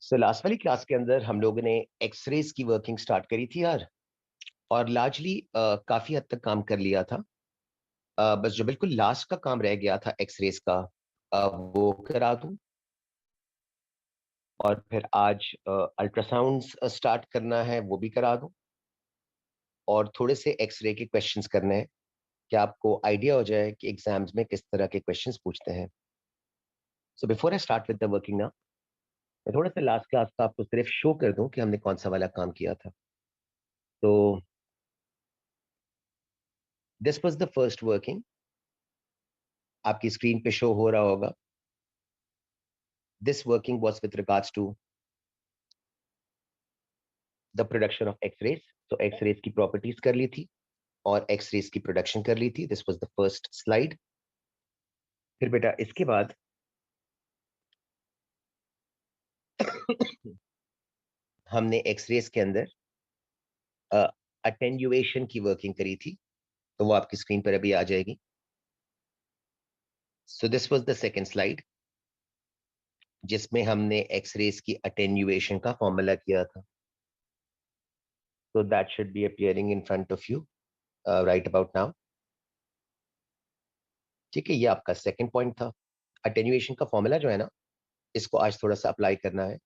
So last वाली class के अंदर हम लोगों ने एक्सरेज की वर्किंग स्टार्ट करी थी यार। और लार्जली काफी हद तक काम कर लिया था। बस जो बिल्कुल लास्ट का काम रह गया था एक्सरेज का, वो करा दूं। और फिर आज अल्ट्रासाउंड स्टार्ट करना है, वो भी करा दूं। और थोड़े से एक्सरे के क्वेश्चंस करने हैं कि आपको आइडिया हो जाए कि एग्जाम्स में किस तरह के क्वेश्चंस पूछते हैं। So before I start with the working ना, मैं थोड़ा सा लास्ट क्लास का आपको सिर्फ शो कर दूं कि हमने कौन सा वाला काम किया था। तो this was the first working, आपकी स्क्रीन पे शो हो रहा होगा। This working was with regards to the production of X-rays. So X-rays की properties कर ली थी और X-rays की production कर ली थी. This was the first slide. फिर बेटा इसके बाद हमने X-rays के अंदर attenuation की working करी थी, तो वो आपकी स्क्रीन पर अभी आ जाएगी. So this was the second slide, जिसमें हमने X-rays की attenuation का फॉर्मूला किया था. So that should be appearing in front of you right about now. ठीक है, ये आपका सेकंड पॉइंट था. अटेन्यूएशन का फॉर्मूला जो है ना, इसको आज थोड़ा सा अप्लाई करना है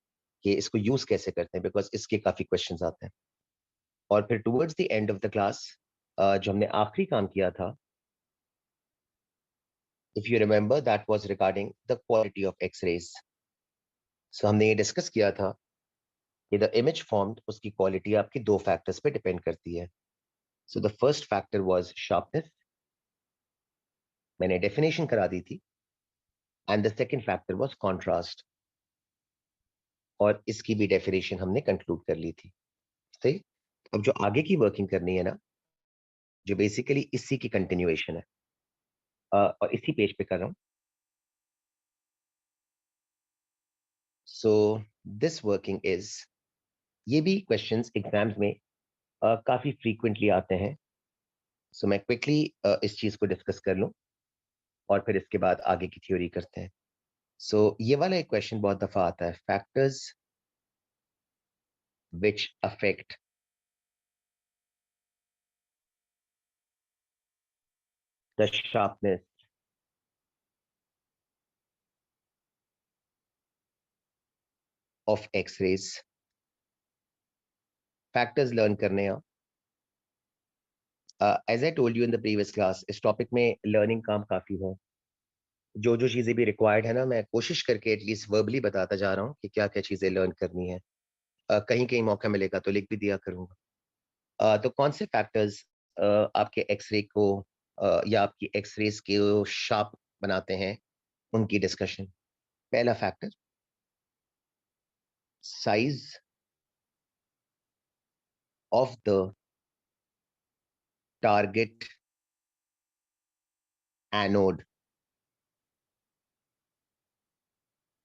कि इसको यूज कैसे करते हैं, बिकॉज इसके काफी क्वेश्चंस आते हैं. और फिर towards the end of the class जो हमने आखिरी काम किया था, if you remember, that was regarding the quality of x-rays. So हमने ये डिस्कस किया था कि द इमेज फॉर्म्ड, उसकी क्वालिटी आपकी दो फैक्टर्स पे डिपेंड करती है. So the first factor was sharpness, मैंने डेफिनेशन करा दी थी. And the second factor was contrast, और इसकी भी डेफिनेशन हमने कंक्लूड कर ली थी. सही. अब जो आगे की वर्किंग करनी है ना, जो बेसिकली इसी की कंटिन्यूएशन है, और इसी पेज पे कर रहा हूं. सो दिस वर्किंग इज, ये भी क्वेश्चंस एग्जाम्स में काफी फ्रीक्वेंटली आते हैं. सो मैं क्विकली इस चीज को डिस्कस कर लूं और फिर इसके बाद आगे की थ्योरी करते हैं. सो ये वाला एक क्वेश्चन बहुत दफा आता है, factors which affect the sharpness of x-rays. Factors learn करने हैं. As I told you in the previous class, इस टॉपिक में लर्निंग काम काफी है. जो जो चीजें भी रिक्वायर्ड है ना, मैं कोशिश करके एटलीस्ट वर्बली बताता जा रहा हूँ कि क्या क्या चीजें लर्न करनी है. कहीं कहीं मौका मिलेगा तो लिख भी दिया करूंगा. तो कौन से फैक्टर्स आपके एक्सरे को या आपकी एक्सरेज को शार्प बनाते हैं, उनकी डिस्कशन. पहला factor, size of the target anode.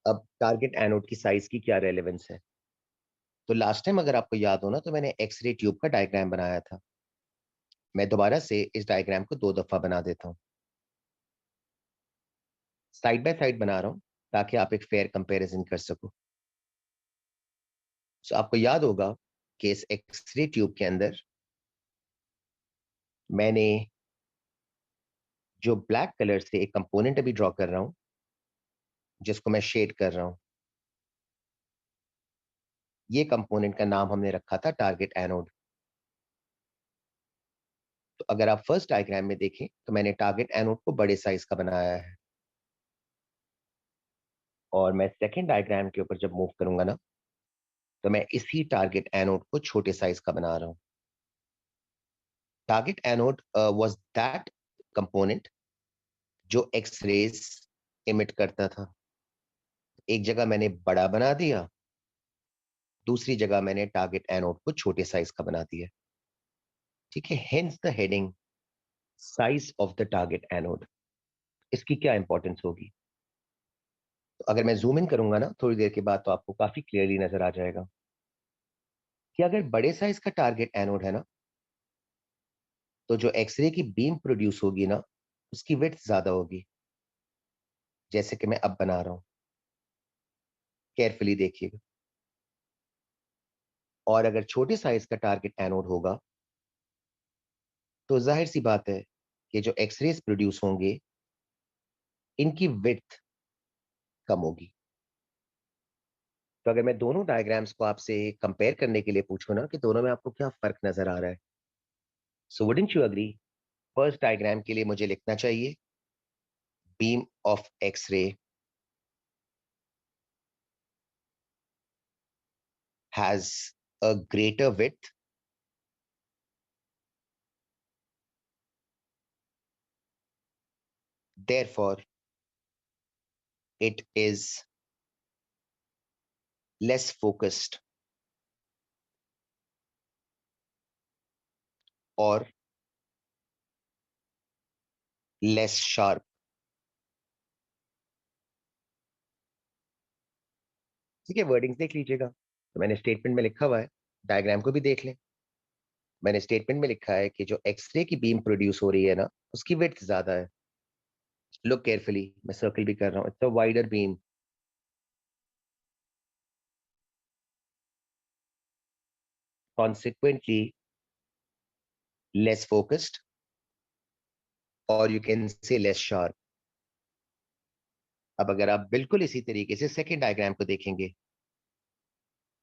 अब टारगेट एनोड की साइज की क्या रेलेवेंस है? तो लास्ट टाइम अगर आपको याद हो ना, तो मैंने एक्सरे ट्यूब का डायग्राम बनाया था. मैं दोबारा से इस डायग्राम को दो दफा बना देता हूँ. साइड बाय साइड बना रहा हूँ ताकि आप एक फेयर कंपैरिजन कर सको. तो आपको याद होगा कि इस एक्सरे ट्यूब के अंदर मैंने जो ब्लैक कलर से एक कंपोनेंट अभी ड्रॉ कर रहा हूं, जिसको मैं शेड कर रहा हूं, ये कंपोनेंट का नाम हमने रखा था टारगेट एनोड. तो अगर आप फर्स्ट डायग्राम में देखें तो मैंने टारगेट एनोड को बड़े साइज का बनाया है, और मैं सेकेंड डायग्राम के ऊपर जब मूव करूंगा ना, तो मैं इसी टारगेट एनोड को छोटे साइज का बना रहा हूं. Target anode was that component जो एक्स रेज इमिट करता था. एक जगह मैंने बड़ा बना दिया, दूसरी जगह मैंने टारगेट एनोड को छोटे साइज का बना दिया. ठीक है, hence the heading size of the target anode. इसकी क्या इंपॉर्टेंस होगी? तो अगर मैं जूम इन करूंगा ना थोड़ी देर के बाद, तो आपको काफी क्लियरली नजर आ जाएगा कि अगर बड़े साइज का टारगेट एनोड है ना, तो जो एक्सरे की बीम प्रोड्यूस होगी ना, उसकी विड्थ ज्यादा होगी. जैसे कि मैं अब बना रहा हूं, केयरफुली देखिएगा. और अगर छोटे साइज का टारगेट एनोड होगा तो जाहिर सी बात है कि जो एक्सरेज प्रोड्यूस होंगे इनकी विड्थ कम होगी। तो अगर मैं दोनों डायग्राम्स को आपसे कंपेयर करने के लिए पूछूं ना कि दोनों में आपको क्या फर्क नजर आ रहा है, so wouldn't you agree? First diagram के लिए मुझे लिखना चाहिए beam of x-ray has a greater width, therefore it is less focused or less sharp। ठीक है, वर्डिंग देख लीजिएगा। तो मैंने स्टेटमेंट में लिखा हुआ है, डायग्राम को भी देख लें। मैंने स्टेटमेंट में लिखा है कि जो एक्सरे की बीम प्रोड्यूस हो रही है ना, उसकी विड्थ ज्यादा है। लुक केयरफुली, मैं सर्कल भी कर रहा हूँ, it's a wider beam, consequently less focused और you can say less sharp। अब अगर आप बिल्कुल इसी तरीके से सेकेंड डायग्राम को देखेंगे,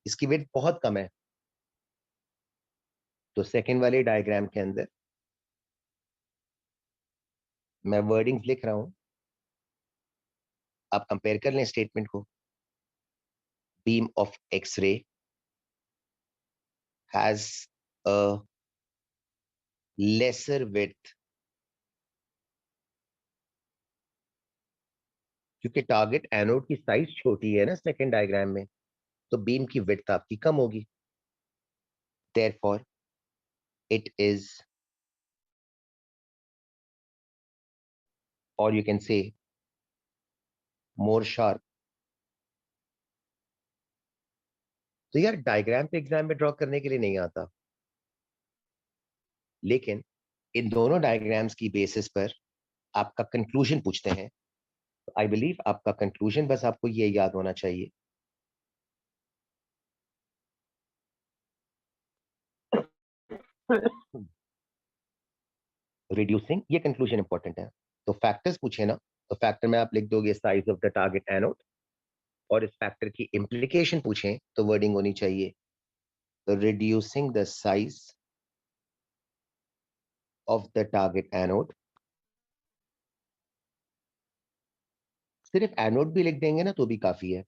इसकी विड्थ बहुत कम है। तो सेकेंड वाले डायग्राम के अंदर मैं वर्डिंग लिख रहा हूं, आप कंपेयर कर लें स्टेटमेंट को। Beam of x-ray has a lesser width, क्योंकि टारगेट एनोड की साइज छोटी है ना सेकेंड डायग्राम में, तो बीम की विड्थ आपकी कम होगी। देयरफॉर इट इज, और यू कैन से मोर शार्प। तो यार डायग्राम पे एग्जाम में ड्रॉ करने के लिए नहीं आता, लेकिन इन दोनों डायग्राम्स की बेसिस पर आपका कंक्लूजन पूछते हैं। आई बिलीव आपका कंक्लूजन बस आपको ये याद होना चाहिए। रिड्यूसिंग, ये कंक्लूजन इंपॉर्टेंट है। तो फैक्टर्स पूछे ना, तो फैक्टर में आप लिख दोगे size of the target anode, और इस फैक्टर की इंप्लीकेशन पूछें तो वर्डिंग होनी चाहिए तो reducing the size of the target anode. सिर्फ एनोड भी लिख देंगे ना तो भी काफी है।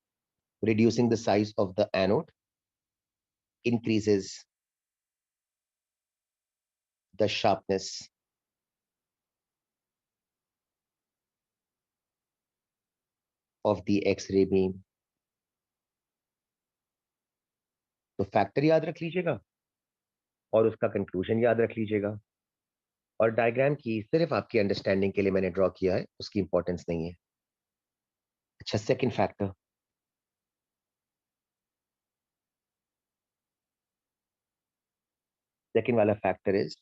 Reducing the size of the anode increases the sharpness of the x-ray beam. तो फैक्टर याद रख लीजिएगा और उसका कंक्लूजन याद रख लीजिएगा, और डायग्राम की सिर्फ आपकी अंडरस्टैंडिंग के लिए मैंने ड्रॉ किया है, उसकी इंपॉर्टेंस नहीं है। अच्छा, सेकंड फैक्टर, सेकंड वाला factor is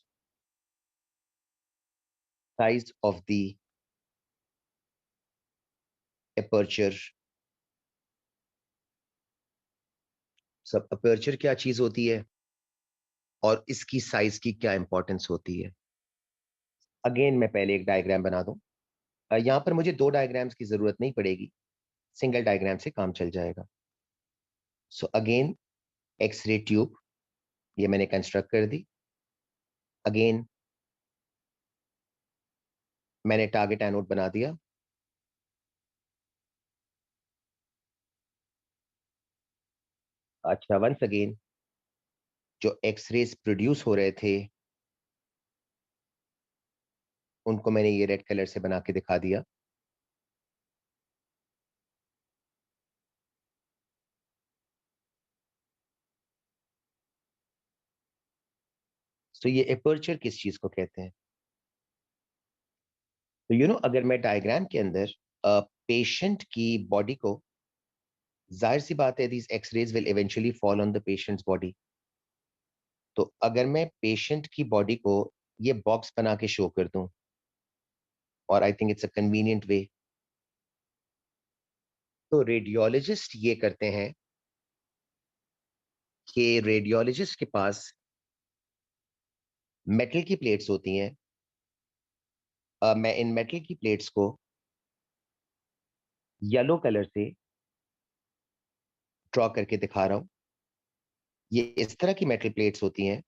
size of the aperture. सब अपर्चर क्या चीज होती है और इसकी साइज की क्या इंपॉर्टेंस होती है। अगेन मैं पहले एक डायग्राम बना दूं, यहां पर मुझे दो डायग्राम्स की जरूरत नहीं पड़ेगी, सिंगल डायग्राम से काम चल जाएगा। सो अगेन एक्सरे ट्यूब, ये मैंने कंस्ट्रक्ट कर दी। अगेन मैंने टारगेट एनोड बना दिया। अच्छा, वंस अगेन जो एक्सरेज प्रोड्यूस हो रहे थे उनको मैंने ये रेड कलर से बना के दिखा दिया। सो ये अपर्चर किस चीज को कहते हैं? तो अगर मैं डायग्राम के अंदर पेशेंट की बॉडी को, जाहिर सी बात है these x-rays will eventually fall on the patient's body. तो अगर मैं पेशेंट की बॉडी को ये बॉक्स बना के शो कर दूं, और I think it's a convenient way, तो रेडियोलॉजिस्ट ये करते हैं कि रेडियोलॉजिस्ट के पास मेटल की प्लेट्स होती हैं। मैं इन मेटल की प्लेट्स को येलो कलर से ड्रॉ करके दिखा रहा हूं। ये इस तरह की मेटल प्लेट्स होती हैं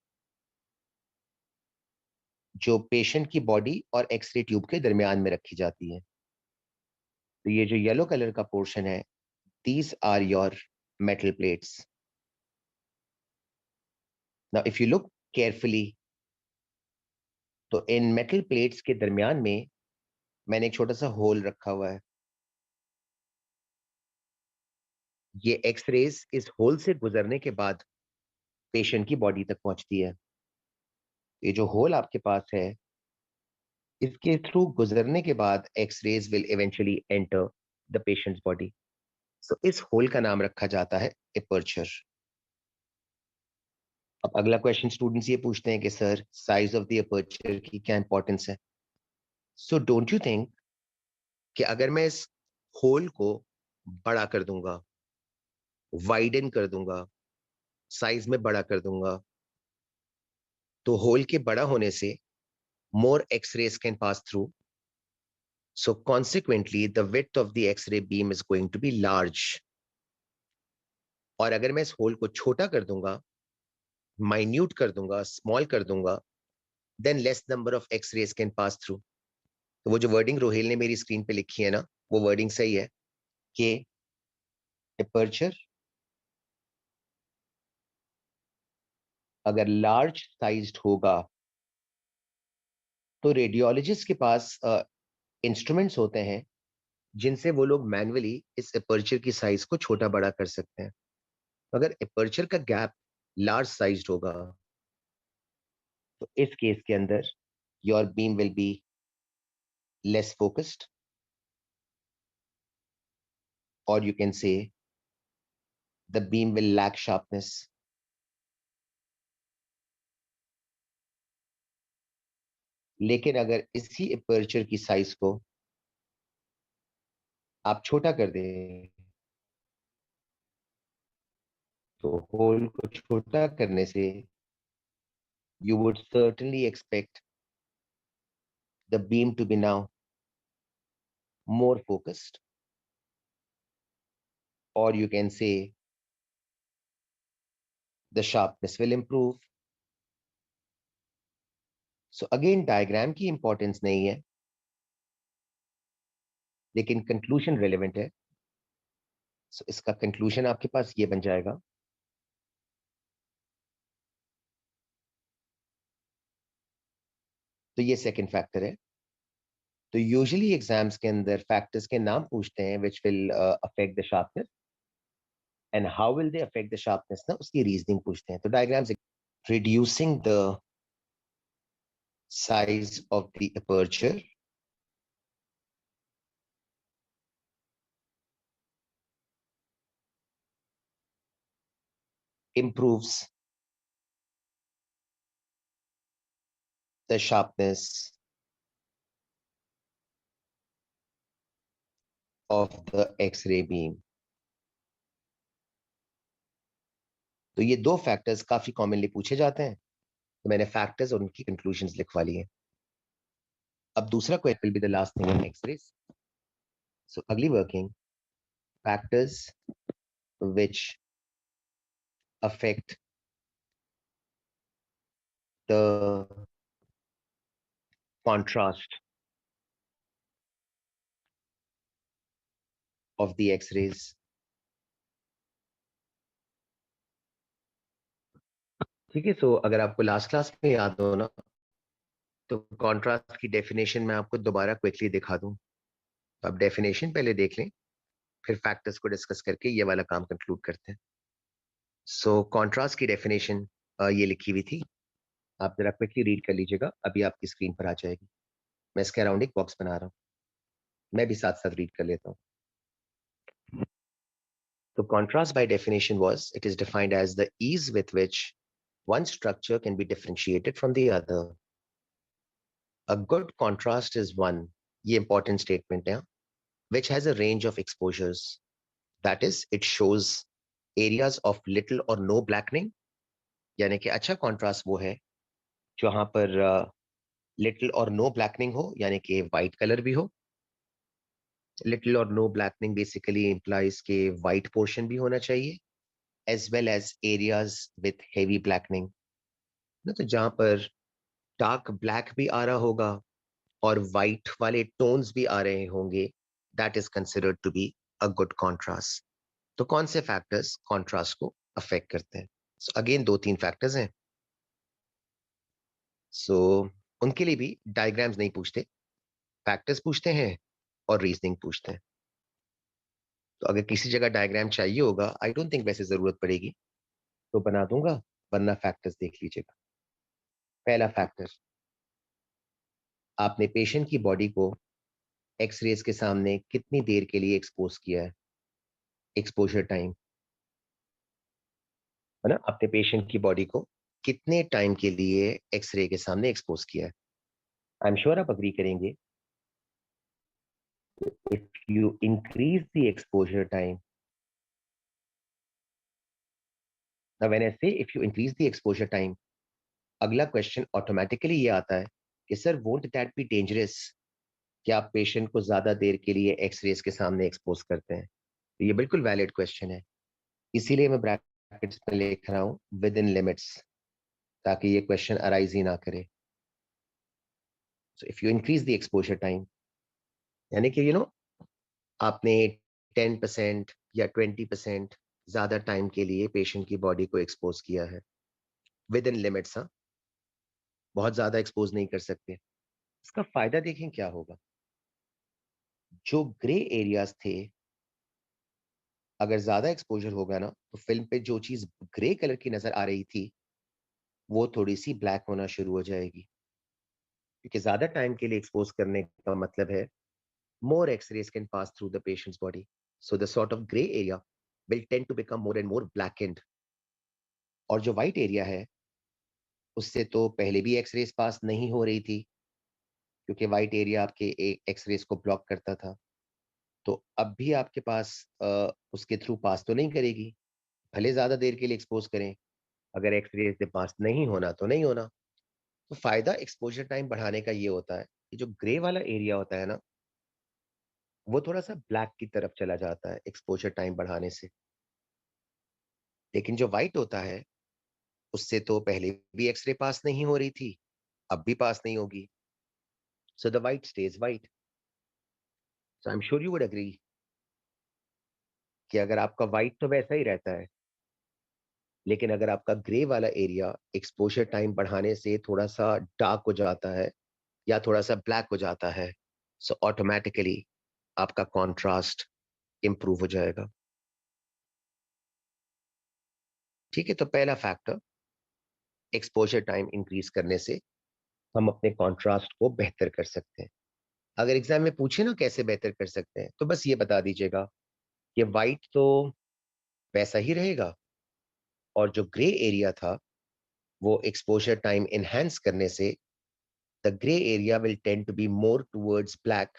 जो पेशेंट की बॉडी और एक्सरे ट्यूब के दरमियान में रखी जाती है। तो ये जो येलो कलर का पोर्शन है, these are your metal plates. Now if you look carefully, तो इन मेटल प्लेट्स के दरमियान में मैंने एक छोटा सा होल रखा हुआ है। ये एक्सरेज इस होल से गुजरने के बाद पेशेंट की बॉडी तक पहुंचती है। ये जो होल आपके पास है, इसके थ्रू गुजरने के बाद x-rays will eventually enter the patient's body. So इस होल का नाम रखा जाता है एपर्चर। अब अगला क्वेश्चन स्टूडेंट्स ये पूछते हैं कि sir, size of the aperture की क्या इंपॉर्टेंस है? सो डोंट यू थिंक कि अगर मैं इस होल को बड़ा कर दूंगा, वाइडन कर दूंगा, साइज में बड़ा कर दूंगा, तो होल के बड़ा होने से more X-rays can pass through. So consequently, the width of the X-ray beam is going to be large. और अगर मैं इस होल को छोटा कर दूंगा, माइन्यूट कर दूंगा, स्मॉल कर दूंगा, then less number of X-rays can pass through. तो वो जो वर्डिंग रोहिल ने मेरी स्क्रीन पे लिखी है ना, वो वर्डिंग सही है कि एपर्चर अगर लार्ज साइज्ड होगा तो रेडियोलॉजिस्ट के पास इंस्ट्रूमेंट्स होते हैं जिनसे वो लोग मैन्युअली इस एपर्चर की साइज को छोटा बड़ा कर सकते हैं। अगर एपर्चर का गैप लार्ज साइज्ड होगा तो इस केस के अंदर your beam will be less focused, और you can say the beam will lack sharpness. लेकिन अगर इसी एपर्चर की साइज को आप छोटा कर दें, तो होल को छोटा करने से you would certainly expect the beam to be now more focused, or you can say the sharpness will improve. So again, diagram की importance नहीं है, लेकिन conclusion relevant है। So इसका conclusion आपके पास ये बन जाएगा, तो ये second factor है। तो usually exams के अंदर factors के नाम पूछते हैं which will affect the sharpness, and how will they affect the sharpness ना उसकी reasoning पूछते हैं। तो diagrams, reducing the size of the aperture improves the sharpness of the X-ray beam। तो ये दो फैक्टर्स काफी कॉमनली पूछे जाते हैं, तो मैंने फैक्टर्स और उनकी कंक्लूजन्स लिखवा लिए। अब दूसरा question will be the last thing on x-rays. So अगली working, factors which affect the contrast of the X-rays। ठीक है, सो अगर आपको लास्ट क्लास में याद हो ना, तो कॉन्ट्रास्ट की डेफिनेशन मैं आपको दोबारा क्विकली दिखा दूं। तो आप डेफिनेशन पहले देख लें, फिर फैक्टर्स को डिस्कस करके ये वाला काम कंक्लूड करते हैं। सो कॉन्ट्रास्ट की डेफिनेशन ये लिखी हुई थी, आप जरा क्विकली रीड कर लीजिएगा, अभी आपकी स्क्रीन पर आ जाएगी। मैं इसके अराउंड एक बॉक्स बना रहा हूँ, मैं भी साथ साथ रीड कर लेता हूँ। So contrast by definition was, it is defined as the ease with which one structure can be differentiated from the other. A good contrast is one, ये important statement है, which has a range of exposures. That is, it shows areas of little और no blackening, यानी कि अच्छा contrast वो है जहां पर लिटिल और नो ब्लैकनिंग हो, यानी कि वाइट कलर भी हो। लिटिल और नो ब्लैकनिंग बेसिकली इंप्लाइज के वाइट पोर्शन भी होना चाहिए, as well as areas with heavy blackening ना, तो जहां पर डार्क ब्लैक भी आ रहा होगा और वाइट वाले टोन्स भी आ रहे होंगे, that is considered to be a good contrast. तो कौन से फैक्टर्स कॉन्ट्रास्ट को अफेक्ट करते हैं? सो अगेन दो तीन फैक्टर्स हैं। सो उनके लिए भी डायग्राम्स नहीं पूछते, फैक्टर्स पूछते हैं और रीजनिंग पूछते हैं। तो अगर किसी जगह डायग्राम चाहिए होगा, आई डोंट थिंक वैसे जरूरत पड़ेगी, तो बना दूंगा, वरना फैक्टर्स देख लीजिएगा। पहला फैक्टर, आपने पेशेंट की बॉडी को एक्सरेज के सामने कितनी देर के लिए एक्सपोज किया है? एक्सपोजर टाइम, है ना, आपने पेशेंट की बॉडी को कितने टाइम के लिए एक्सरे के सामने एक्सपोज किया है? आई एम श्योर आप अग्री करेंगे, if you increase the exposure time, now when I say if you increase the exposure time, अगला क्वेश्चन ऑटोमेटिकली ये आता है कि sir won't that be dangerous, कि आप पेशेंट को ज्यादा देर के लिए एक्सरेज के सामने एक्सपोज करते हैं? तो ये बिल्कुल वैलिड क्वेश्चन है, इसीलिए मैं ब्रैकेट्स में लिख रहा हूँ विद इन लिमिट्स, ताकि ये क्वेश्चन अराइज ही ना करे। So if you increase the exposure time, यानी कि आपने 10% या 20% ज्यादा टाइम के लिए पेशेंट की बॉडी को एक्सपोज किया है, विद इन लिमिट्स। हाँ, बहुत ज्यादा एक्सपोज नहीं कर सकते। इसका फायदा देखें क्या होगा। जो ग्रे एरियाज थे, अगर ज्यादा एक्सपोजर होगा ना, तो फिल्म पे जो चीज ग्रे कलर की नजर आ रही थी, वो थोड़ी सी ब्लैक होना शुरू हो जाएगी, क्योंकि ज्यादा टाइम के लिए एक्सपोज करने का मतलब है more X-rays can pass through the patient's body. So the sort of gray area will tend to become more and more blackened. और जो white area है, उससे तो पहले भी एक्सरेज पास नहीं हो रही थी, क्योंकि white area आपके एक्सरेज को ब्लॉक करता था। तो अब भी आपके पास उसके थ्रू पास तो नहीं करेगी, भले ज्यादा देर के लिए एक्सपोज करें, अगर एक्सरेज से पास नहीं होना तो नहीं होना। तो फायदा एक्सपोजर टाइम बढ़ाने का ये होता है कि जो ग्रे वाला एरिया होता है ना, वो थोड़ा सा ब्लैक की तरफ चला जाता है एक्सपोजर टाइम बढ़ाने से। लेकिन जो व्हाइट होता है, उससे तो पहले भी एक्सरे पास नहीं हो रही थी, अब भी पास नहीं होगी। So the white stage white. So I am sure you would agree कि अगर आपका व्हाइट तो वैसा ही रहता है, लेकिन अगर आपका ग्रे वाला एरिया एक्सपोजर टाइम बढ़ाने से थोड़ा सा डार्क हो जाता है या थोड़ा सा ब्लैक हो जाता है, सो ऑटोमेटिकली आपका कॉन्ट्रास्ट इंप्रूव हो जाएगा। ठीक है, तो पहला फैक्टर, एक्सपोजर टाइम इंक्रीज करने से हम अपने कॉन्ट्रास्ट को बेहतर कर सकते हैं। अगर एग्जाम में पूछे ना कैसे बेहतर कर सकते हैं, तो बस ये बता दीजिएगा कि व्हाइट तो वैसा ही रहेगा, और जो ग्रे एरिया था, वो एक्सपोजर टाइम एनहांस करने से the grey area will tend to be more towards black,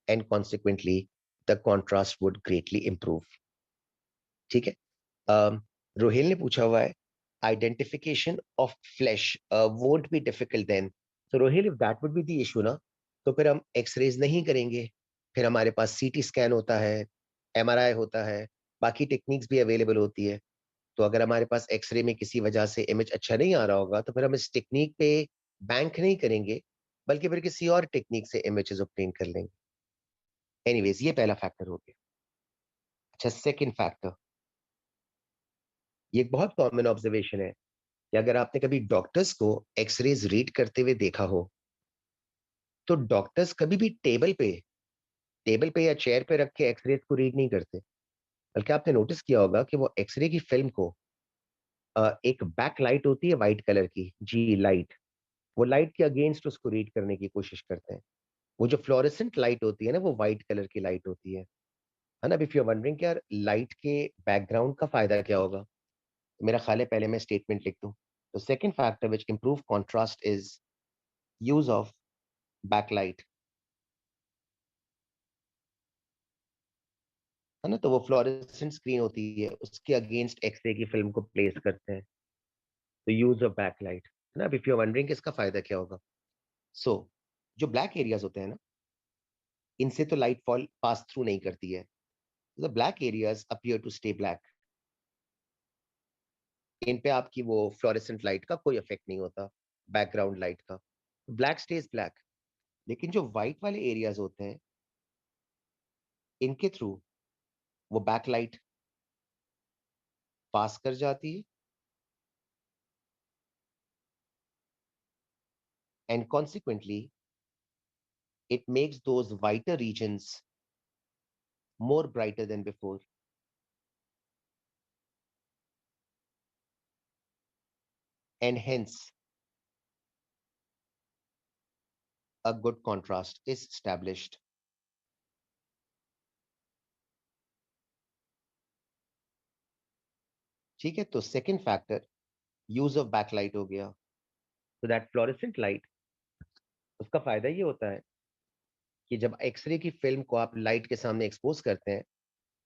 and consequently the contrast would greatly improve. ठीक है। रोहिल ने पूछा हुआ है, identification of flash won't be difficult then. तो Rohil, if that would be the issue ना, तो फिर हम एक्सरेज नहीं करेंगे, फिर हमारे पास सीटी स्कैन होता है, एमआरआई होता है, बाकी टेक्निक्स भी अवेलेबल होती है। तो अगर हमारे पास एक्सरे में किसी वजह से इमेज अच्छा नहीं आ रहा होगा, तो फिर हम इस टेक्निक पे बैंक नहीं करेंगे, बल्कि फिर किसी और टेक्निक से इमेजेस ऑब्टेन कर लेंगे। एनीवेज, ये पहला फैक्टर हो गया। अच्छा, सेकंड फैक्टर, ये एक बहुत कॉमन ऑब्जर्वेशन है कि अगर आपने कभी डॉक्टर्स को एक्सरेज रीड करते हुए देखा हो, तो डॉक्टर्स कभी भी टेबल पे या चेयर पे रख के एक्सरेज को रीड नहीं करते, बल्कि आपने नोटिस किया होगा कि वो एक्सरे की फिल्म को एक बैक लाइट होती है व्हाइट कलर की, जी लाइट, वो लाइट के अगेंस्ट उसको रीड करने की कोशिश करते हैं। वो जो फ्लोरेसेंट लाइट होती है ना, वो व्हाइट कलर की लाइट होती है ना। इफ यू आर वंडरिंग कि यार लाइट के बैकग्राउंड का फायदा क्या होगा, तो मेरा ख्याल है पहले मैं स्टेटमेंट लिख दूं। तो second factor which improve contrast is use of backlight. है ना, तो वो फ्लोरेसेंट स्क्रीन होती है, उसके अगेंस्ट एक्सरे की फिल्म को प्लेस करते हैं। तो यूज ऑफ बैकलाइट, है ना। अब इफ यू आर वंडरिंग इसका फायदा क्या होगा, सो जो ब्लैक एरियाज होते हैं ना, इनसे तो लाइट फॉल पास थ्रू नहीं करती है। The black areas appear to stay black, इन पे आपकी वो फ्लोरेसेंट लाइट का कोई इफेक्ट नहीं होता, बैकग्राउंड लाइट का, ब्लैक स्टेज ब्लैक। लेकिन जो व्हाइट वाले एरियाज होते हैं, इनके थ्रू वो बैकलाइट पास कर जाती है, and consequently it makes those whiter regions more brighter than before, and hence a good contrast is established. ठीक है, तो second factor use of backlight हो गया। तो दैट फ्लोरेसेंट लाइट, उसका फायदा ये होता है कि जब एक्सरे की फिल्म को आप लाइट के सामने एक्सपोज करते हैं,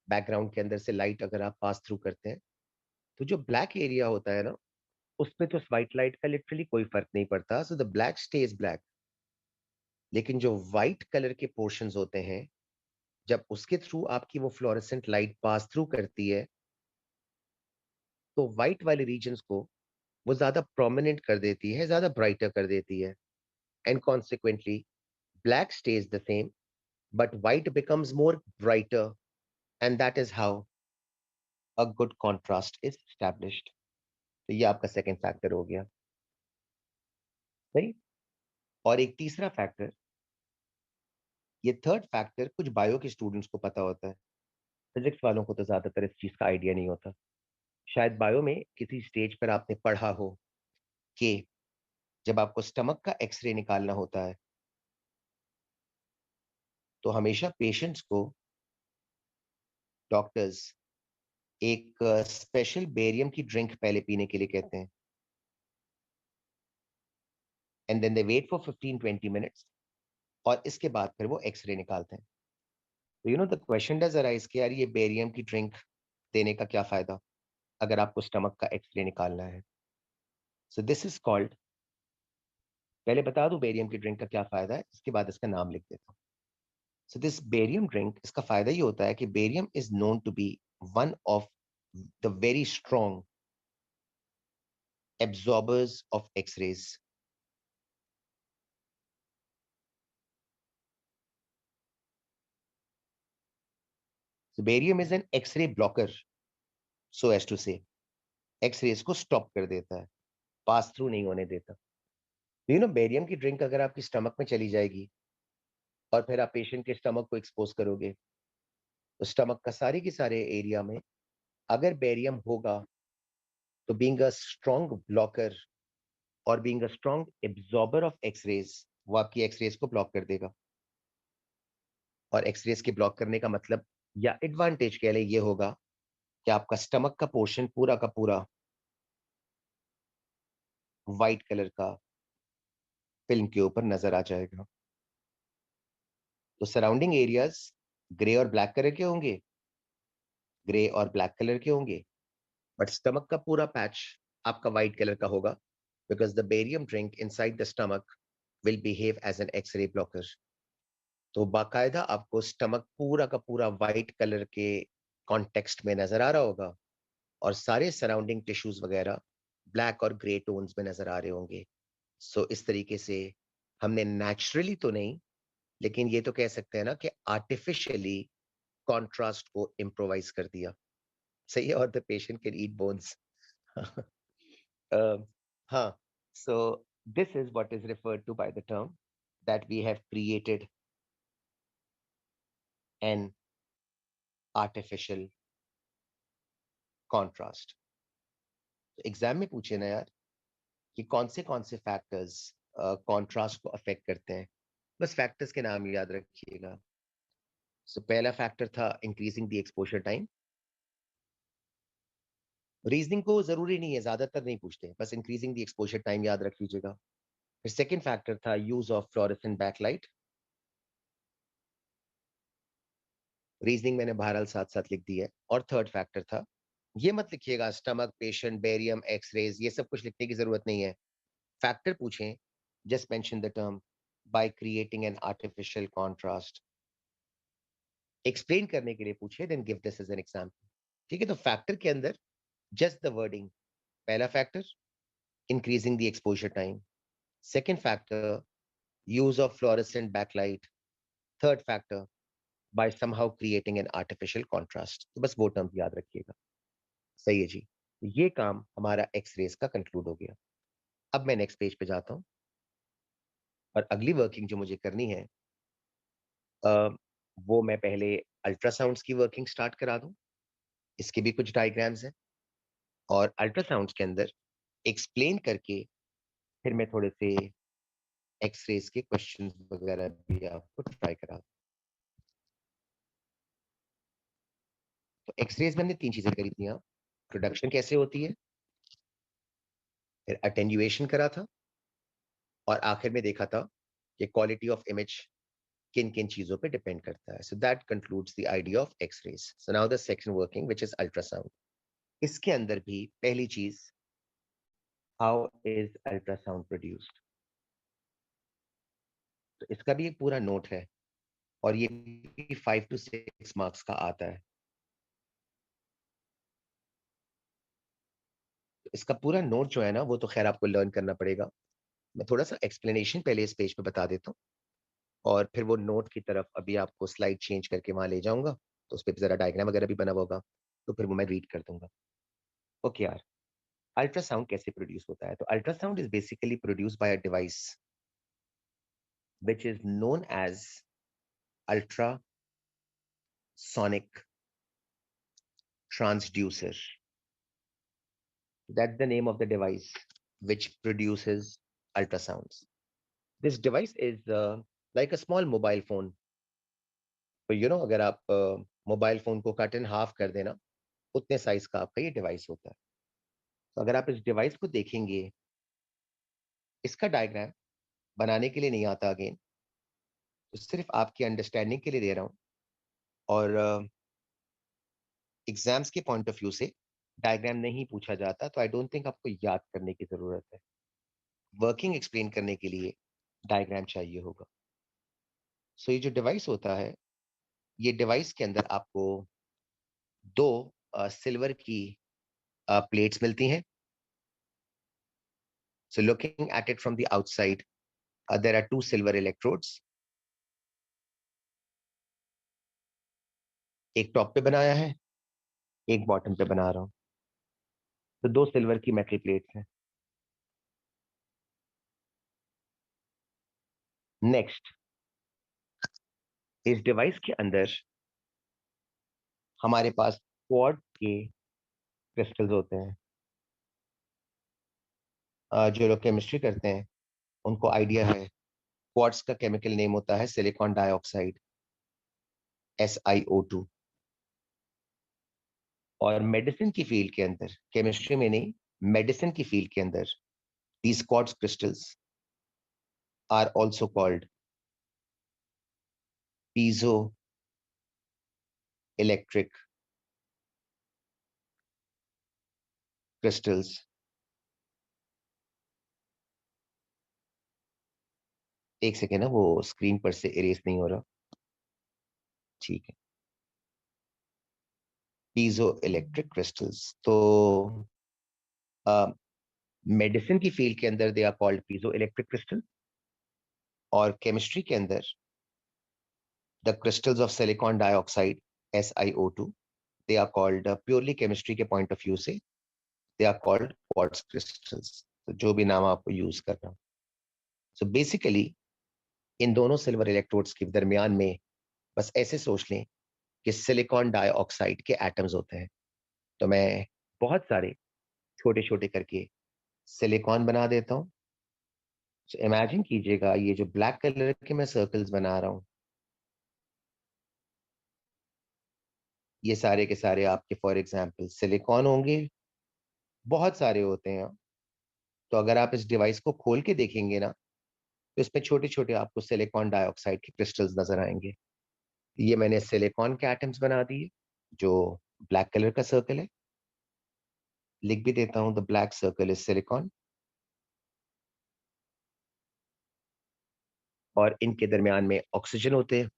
बैकग्राउंड के अंदर से लाइट अगर आप पास थ्रू करते हैं, तो जो ब्लैक एरिया होता है ना, उस पे तो व्हाइट लाइट का लिटरली कोई फर्क नहीं पड़ता, so the black stage black. लेकिन जो व्हाइट कलर के पोर्शंस होते हैं, जब उसके थ्रू आपकी वो फ्लोरेसेंट लाइट पास थ्रू करती है, तो व्हाइट वाले रीजन्स को वो ज्यादा प्रोमिनेंट कर देती है, ज्यादा ब्राइटर कर देती है, and consequently black stage the same but white becomes more brighter, and that is how a good contrast is established. तो ये आपका सेकंड फैक्टर हो गया, सही। और एक तीसरा फैक्टर, ये थर्ड फैक्टर कुछ बायो के स्टूडेंट्स को पता होता है, फिजिक्स वालों को तो ज्यादातर इस चीज का आइडिया नहीं होता। शायद बायो में किसी स्टेज पर आपने पढ़ा हो कि जब आपको स्टमक का एक्सरे निकालना होता है, तो हमेशा पेशेंट्स को डॉक्टर्स एक स्पेशल बेरियम की ड्रिंक पहले पीने के लिए कहते हैं, and then they wait for 15-20 minutes, और इसके बाद फिर वो एक्सरे निकालते हैं। तो you know the question does arise कि यार ये बेरियम की ड्रिंक देने का क्या फायदा अगर आपको स्टमक का एक्सरे निकालना है। सो दिस इज कॉल्ड, पहले बता दूं बेरियम की ड्रिंक का क्या फायदा है, इसके बाद इसका नाम लिख देता हूँ। सो दिस बेरियम ड्रिंक, इसका फायदा ये होता है कि barium is known to be one of the very strong absorbers of x-rays. So barium is an X-ray blocker, so as to say, x-rays को स्टॉप कर देता है, पास थ्रू नहीं होने देता। यू नो बेरियम की ड्रिंक अगर आपकी स्टमक में चली जाएगी और फिर आप पेशेंट के स्टमक को एक्सपोज करोगे, तो स्टमक का सारे के सारे एरिया में अगर बेरियम होगा, तो बीइंग अ स्ट्रॉन्ग ब्लॉकर और being a strong absorber of x-rays, वो आपकी एक्सरेज को ब्लॉक कर देगा। और एक्सरेज के ब्लॉक करने का मतलब या एडवांटेज कह ले ये होगा कि आपका स्टमक का पोर्शन पूरा का पूरा व्हाइट कलर का फिल्म के ऊपर नजर आ जाएगा। तो सराउंडिंग एरियाज ग्रे और ब्लैक कलर के होंगे, ग्रे और ब्लैक कलर के होंगे, बट स्टमक का पूरा पैच आपका व्हाइट कलर का होगा, because the barium drink inside the stomach will behave as an x-ray blocker. तो बाकायदा आपको स्टमक पूरा का पूरा व्हाइट कलर के कॉन्टेक्स्ट में नजर आ रहा होगा, और सारे सराउंडिंग टिश्यूज वगैरह ब्लैक और ग्रे टोन्स में नजर आ रहे होंगे। सो इस तरीके से हमने नेचुरली तो नहीं, लेकिन ये तो कह सकते हैं ना कि आर्टिफिशियली कॉन्ट्रास्ट को इम्प्रोवाइज कर दिया, सही है। और the patient can eat bones. हाँ, so this is what is referred to by the term that we have created an artificial contrast. तो एग्जाम में पूछे ना यार कि कौन से फैक्टर्स कॉन्ट्रास्ट को अफेक्ट करते हैं, बस फैक्टर्स के नाम याद रखिएगा। सो पहला फैक्टर था increasing the exposure time. Reasoning को जरूरी नहीं है, ज्यादातर नहीं पूछते, बस इंक्रीजिंग द एक्सपोजर टाइम याद रख लीजिएगा। फिर सेकंड फैक्टर था use of fluorescent backlight. Reasoning मैंने बहरहाल साथ-साथ लिख दी है। और थर्ड फैक्टर था, ये मत लिखिएगा स्टमक, पेशेंट, बेरियम, एक्स-रेज़, ये सब कुछ लिखने की ज़रूरत नहीं है। फैक्टर पूछें, just mention the term by creating an artificial contrast. Explain करने के लिए पूछे, then give this as an example. ठीक है? तो फैक्टर के अंदर जस्ट द वर्डिंग, पहला factor increasing the exposure time, second factor use of fluorescent backlight, third factor by somehow creating an artificial contrast। तो बस वो टर्म याद रखिएगा। सही है जी। ये काम हमारा एक्स रेज का कंक्लूड हो गया। अब मैं नेक्स्ट पेज पे जाता हूँ और अगली वर्किंग जो मुझे करनी है अ, वो मैं पहले अल्ट्रासाउंड्स की वर्किंग स्टार्ट करा दूं। इसके भी कुछ डायग्राम्स हैं और अल्ट्रासाउंड्स के अंदर एक्सप्लेन करके फिर मैं थोड़े से एक्स रेज के क्वेश्चंस वगैरह भी आपको ट्राई करा दूं। तो एक्स रेज में हमने तीन चीजें करी थी। प्रोडक्शन कैसे होती है, फिर अटेन्युएशन करा था और आखिर में देखा था कि क्वालिटी ऑफ इमेज किन किन चीजों पे डिपेंड करता है। So that concludes the idea of x raise. So now the second working which is ultrasound. इसके अंदर भी पहली चीज, हाउ इज अल्ट्रासाउंड प्रोड्यूस्ड। तो इसका भी एक पूरा नोट है और ये 5 to 6 मार्क्स का आता है। तो इसका पूरा नोट जो है ना, वो तो खैर आपको लर्न करना पड़ेगा। मैं थोड़ा सा एक्सप्लेनेशन पहले इस पेज पे बता देता हूँ और फिर वो नोट की तरफ अभी आपको स्लाइड चेंज करके वहां ले जाऊंगा, तो उस पर जरा डायग्राम वगैरह भी बना हुआ होगा, तो फिर वो मैं रीड कर दूंगा। ओके यार, अल्ट्रासाउंड कैसे प्रोड्यूस होता है? तो ultrasound is basically produce by a device which is known as ultrasonic transducer. That's the name of the device which produces ultrasounds. This device is like a small mobile phone. तो अगर आप mobile phone को cut in half कर देना, उतने size का आपका ये डिवाइस होता है। तो अगर आप इस डिवाइस को देखेंगे, इसका डायग्राम बनाने के लिए नहीं आता अगेन, तो सिर्फ आपकी अंडरस्टैंडिंग के लिए दे रहा हूँ। और एग्जाम्स के पॉइंट ऑफ व्यू से डायग्राम नहीं पूछा जाता, तो आई डोंट थिंक आपको याद करने की जरूरत है। वर्किंग एक्सप्लेन करने के लिए डायग्राम चाहिए होगा। सो ये जो डिवाइस होता है, ये डिवाइस के अंदर आपको दो सिल्वर की प्लेट्स मिलती हैं। So looking at it from the outside, there are two silver electrodes. एक टॉप पे बनाया है, एक बॉटम पे बना रहा हूँ। तो दो सिल्वर की मेटल प्लेट्स हैं। नेक्स्ट, इस डिवाइस के अंदर हमारे पास क्वार्ट्ज के क्रिस्टल्स होते हैं। जो लोग केमिस्ट्री करते हैं उनको आइडिया है, क्वार्ट्ज का केमिकल नेम होता है सिलिकॉन डाइऑक्साइड, SiO2। और मेडिसिन की फील्ड के अंदर, केमिस्ट्री में नहीं, मेडिसिन की फील्ड के अंदर, these quartz crystals are also called piezoelectric crystals। एक सेकेंड ना, वो स्क्रीन पर से इरेज नहीं हो रहा। ठीक है, पीजो इलेक्ट्रिक क्रिस्टल्स। तो मेडिसिन की फील्ड के अंदर they are called piezo electric crystal, और केमिस्ट्री के अंदर the crystals of silicon dioxide, SiO2, they are called, purely chemistry के पॉइंट ऑफ व्यू से, they are called quartz crystals. तो जो भी नाम आपको यूज कर रहा हूं, सो बेसिकली इन दोनों सिल्वर इलेक्ट्रोड्स के दरमियान में बस ऐसे सोच लें कि सिलिकॉन डाइऑक्साइड के एटम्स होते हैं। तो मैं बहुत सारे छोटे छोटे करके सिलिकॉन बना देता हूँ। तो इमेजिन कीजिएगा, ये जो ब्लैक कलर के मैं सर्कल्स बना रहा हूँ, ये सारे के सारे आपके फॉर एग्जांपल सिलिकॉन होंगे। बहुत सारे होते हैं। तो अगर आप इस डिवाइस को खोल के देखेंगे ना, तो इसमें छोटे छोटे आपको सिलिकॉन डाइऑक्साइड के क्रिस्टल्स नजर आएंगे। ये मैंने सिलिकॉन के एटम्स बना दिए, जो ब्लैक कलर का सर्कल है। लिख भी देता हूँ, the black circle is silicon. और इनके दरमियान में ऑक्सीजन होते हैं,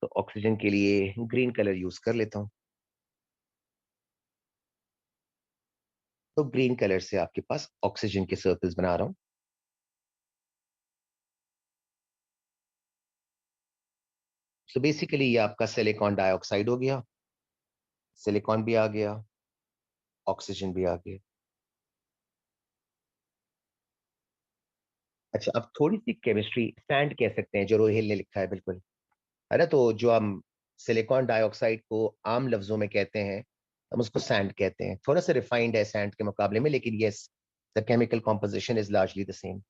तो ऑक्सीजन के लिए ग्रीन कलर यूज कर लेता हूँ। तो ग्रीन कलर से आपके पास ऑक्सीजन के सर्कल्स बना रहा हूँ। सो बेसिकली ये आपका सिलिकॉन डाइऑक्साइड हो गया, सिलिकॉन भी आ गया, ऑक्सीजन भी आ गया। अच्छा, अब थोड़ी सी केमिस्ट्री, सैंड कह सकते हैं, जो रोहिल ने लिखा है, बिल्कुल है ना। तो जो हम सिलिकॉन डाइऑक्साइड को आम लफ्जों में कहते हैं, हम उसको सैंड कहते हैं। थोड़ा सा रिफाइंड है सैंड के मुकाबले में, लेकिन yes, the chemical composition is largely the same.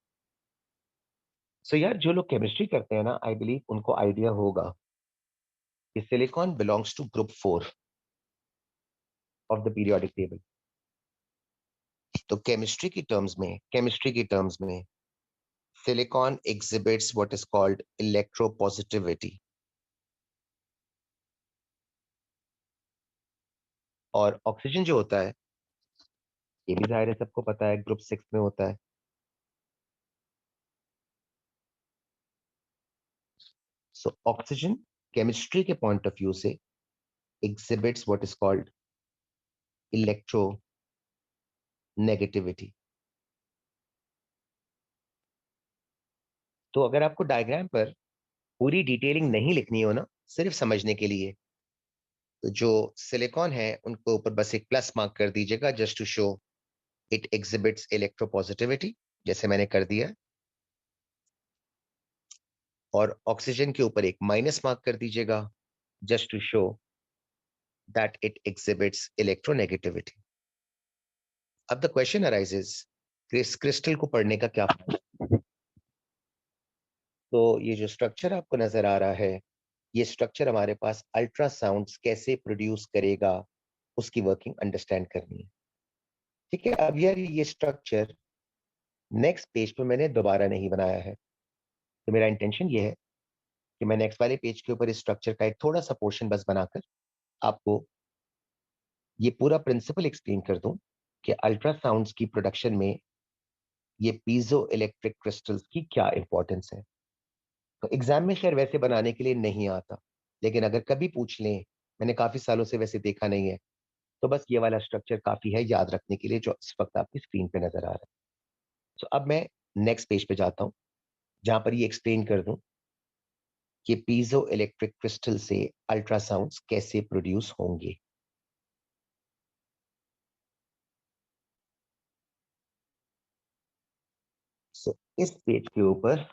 So यार, जो लोग केमिस्ट्री करते हैं ना, आई बिलीव उनको आइडिया होगा कि silicon belongs to group 4 of the periodic table. तो केमिस्ट्री की टर्म्स में silicon exhibits what is called electropositivity. और ऑक्सीजन जो होता है, ये भी जाहिर है सबको पता है, ग्रुप 6 में होता है। सो ऑक्सीजन केमिस्ट्री के पॉइंट ऑफ व्यू से exhibits what is called electro negativity. तो अगर आपको डायग्राम पर पूरी डिटेलिंग नहीं लिखनी हो ना, सिर्फ समझने के लिए, तो जो सिलिकॉन है उनको ऊपर बस एक प्लस मार्क कर दीजिएगा, just to show it exhibits electropositivity, जैसे मैंने कर दिया। और ऑक्सीजन के ऊपर एक माइनस मार्क कर दीजिएगा, just to show that it exhibits electronegativity. अब द क्वेश्चन अराइजेस, क्रिस्टल को पढ़ने का क्या फायदा। तो ये जो स्ट्रक्चर आपको नजर आ रहा है, ये स्ट्रक्चर हमारे पास अल्ट्रासाउंड्स कैसे प्रोड्यूस करेगा, उसकी वर्किंग अंडरस्टैंड करनी है। ठीक है, अब यार ये स्ट्रक्चर नेक्स्ट पेज पे मैंने दोबारा नहीं बनाया है। तो मेरा इंटेंशन ये है कि मैं नेक्स्ट वाले पेज के ऊपर इस स्ट्रक्चर का एक थोड़ा सा पोर्शन बस बनाकर आपको ये पूरा प्रिंसिपल एक्सप्लेन कर दूं कि अल्ट्रासाउंड्स की प्रोडक्शन में ये पीजो इलेक्ट्रिक क्रिस्टल्स की क्या इंपॉर्टेंस है। तो एग्जाम में खैर वैसे बनाने के लिए नहीं आता, लेकिन अगर कभी पूछ लें, मैंने काफी सालों से वैसे देखा नहीं है, तो बस ये वाला स्ट्रक्चर काफी है याद रखने के लिए, जो इस वक्त आपकी स्क्रीन पे नजर आ रहा है। तो अब मैं नेक्स्ट पेज पे जाता हूँ, जहां पर ये एक्सप्लेन कर दूं कि पीजो इलेक्ट्रिक क्रिस्टल से अल्ट्रासाउंड्स कैसे प्रोड्यूस होंगे। सो इस पेज के ऊपर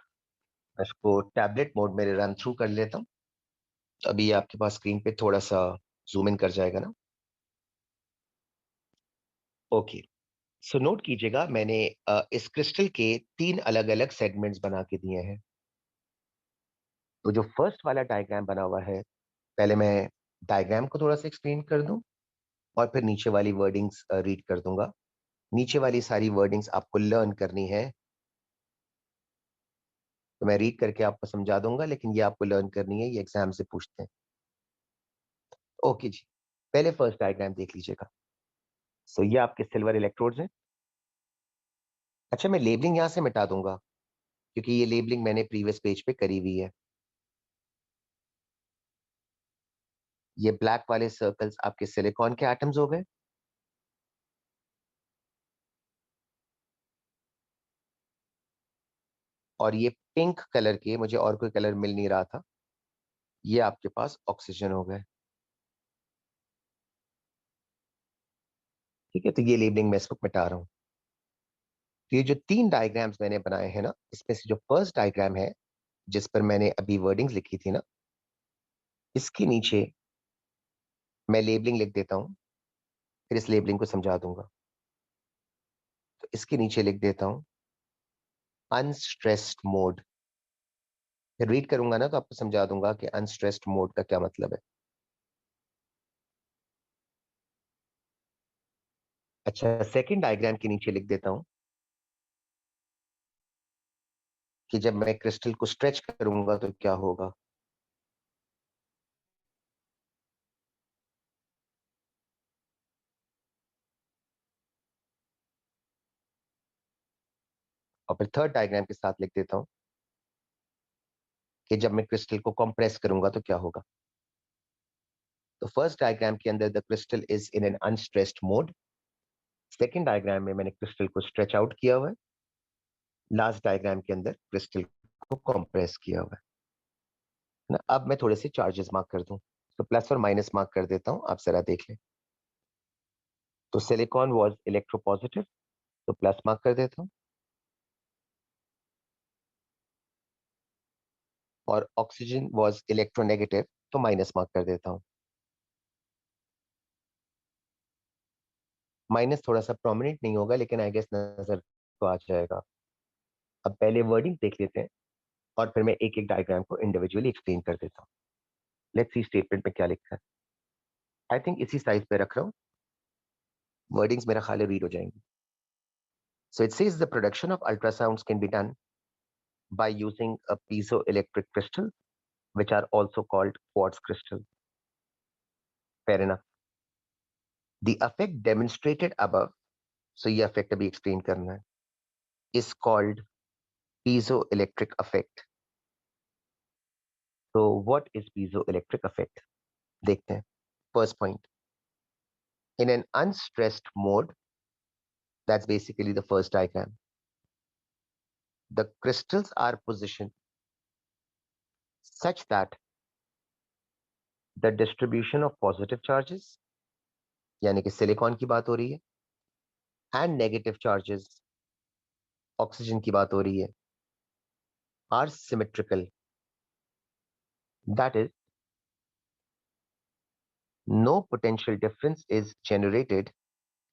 इसको टैबलेट मोड में रन थ्रू कर लेता हूँ। तो अभी ये आपके पास स्क्रीन पे थोड़ा सा जूम इन कर जाएगा ना। ओके, सो नोट कीजिएगा, मैंने इस क्रिस्टल के 3 अलग अलग सेगमेंट्स बना के दिए हैं। तो जो फर्स्ट वाला डायग्राम बना हुआ है, पहले मैं डायग्राम को थोड़ा सा एक्सप्लेन कर दूं, और फिर नीचे वाली वर्डिंग्स रीड कर दूंगा। नीचे वाली सारी वर्डिंग्स आपको लर्न करनी है, तो मैं रीड करके आपको समझा दूंगा, लेकिन ये आपको लर्न करनी है, ये एग्जाम से पूछते हैं। ओके जी, पहले फर्स्ट डायग्राम देख लीजिएगा। सो ये आपके सिल्वर इलेक्ट्रोड्स हैं। अच्छा, मैं लेबलिंग यहां से मिटा दूंगा, क्योंकि ये लेबलिंग मैंने प्रीवियस पेज पे करी हुई है। ये ब्लैक वाले सर्कल्स आपके सिलिकॉन के एटम्स हो गए, और ये पिंक कलर के, मुझे और कोई कलर मिल नहीं रहा था, ये आपके पास ऑक्सीजन हो गए। ठीक है, तो ये लेबलिंग मैं इस वक्त मिटा रहा हूँ। तो ये जो 3 डायग्राम्स मैंने बनाए हैं ना, इसमें से जो फर्स्ट डायग्राम है, जिस पर मैंने अभी वर्डिंग्स लिखी थी ना, इसके नीचे मैं लेबलिंग लिख देता हूँ, फिर इस लेबलिंग को समझा दूंगा। तो इसके नीचे लिख देता हूँ अनस्ट्रेस्ड मोड। फिर रीड करूंगा ना, तो आपको समझा दूंगा कि अनस्ट्रेस्ड मोड का क्या मतलब है। अच्छा, सेकंड डायग्राम के नीचे लिख देता हूँ कि जब मैं क्रिस्टल को स्ट्रेच करूंगा तो क्या होगा। और फिर थर्ड डायग्राम के साथ लिख देता हूं कि जब मैं क्रिस्टल को कंप्रेस करूंगा तो क्या होगा। तो फर्स्ट डायग्राम के अंदर the crystal is in an unstressed mode. Second diagram में मैंने क्रिस्टल को स्ट्रेच आउट किया हुआ है। लास्ट डायग्राम के अंदर क्रिस्टल को कंप्रेस किया हुआ है ना। अब मैं थोड़े से चार्जेस मार्क कर दूं, तो प्लस और माइनस मार्क कर देता हूं, आप जरा देख लें। तो सिलिकॉन वाज इलेक्ट्रोपॉजिटिव, तो प्लस मार्क कर देता हूं, और ऑक्सीजन वाज इलेक्ट्रोनेगेटिव, तो माइनस मार्क कर देता हूं। माइनस थोड़ा सा प्रोमिनेंट नहीं होगा, लेकिन आई गेस नजर तो आ जाएगा। अब पहले वर्डिंग देख लेते हैं और फिर मैं एक एक डायग्राम को इंडिविजुअली एक्सप्लेन कर देता हूँ। लेट्स सी स्टेटमेंट में क्या लिखा है। आई थिंक इसी साइज पे रख रहा हूँ, वर्डिंग्स मेरा ख्याल रीड हो जाएंगी। So it says the production of ultrasounds can be done by using a piezoelectric crystal, which are also called quartz crystal. Fair enough. The effect demonstrated above, so ये effect अभी explain करना है, is called piezoelectric effect. So what is piezoelectric effect? देखते हैं. First point. In an unstressed mode, that's basically the first diagram, the crystals are positioned such that the distribution of positive charges, यानी कि silicon की बात हो रही है, and negative charges, oxygen की बात हो रही है, are symmetrical. That is, no potential difference is generated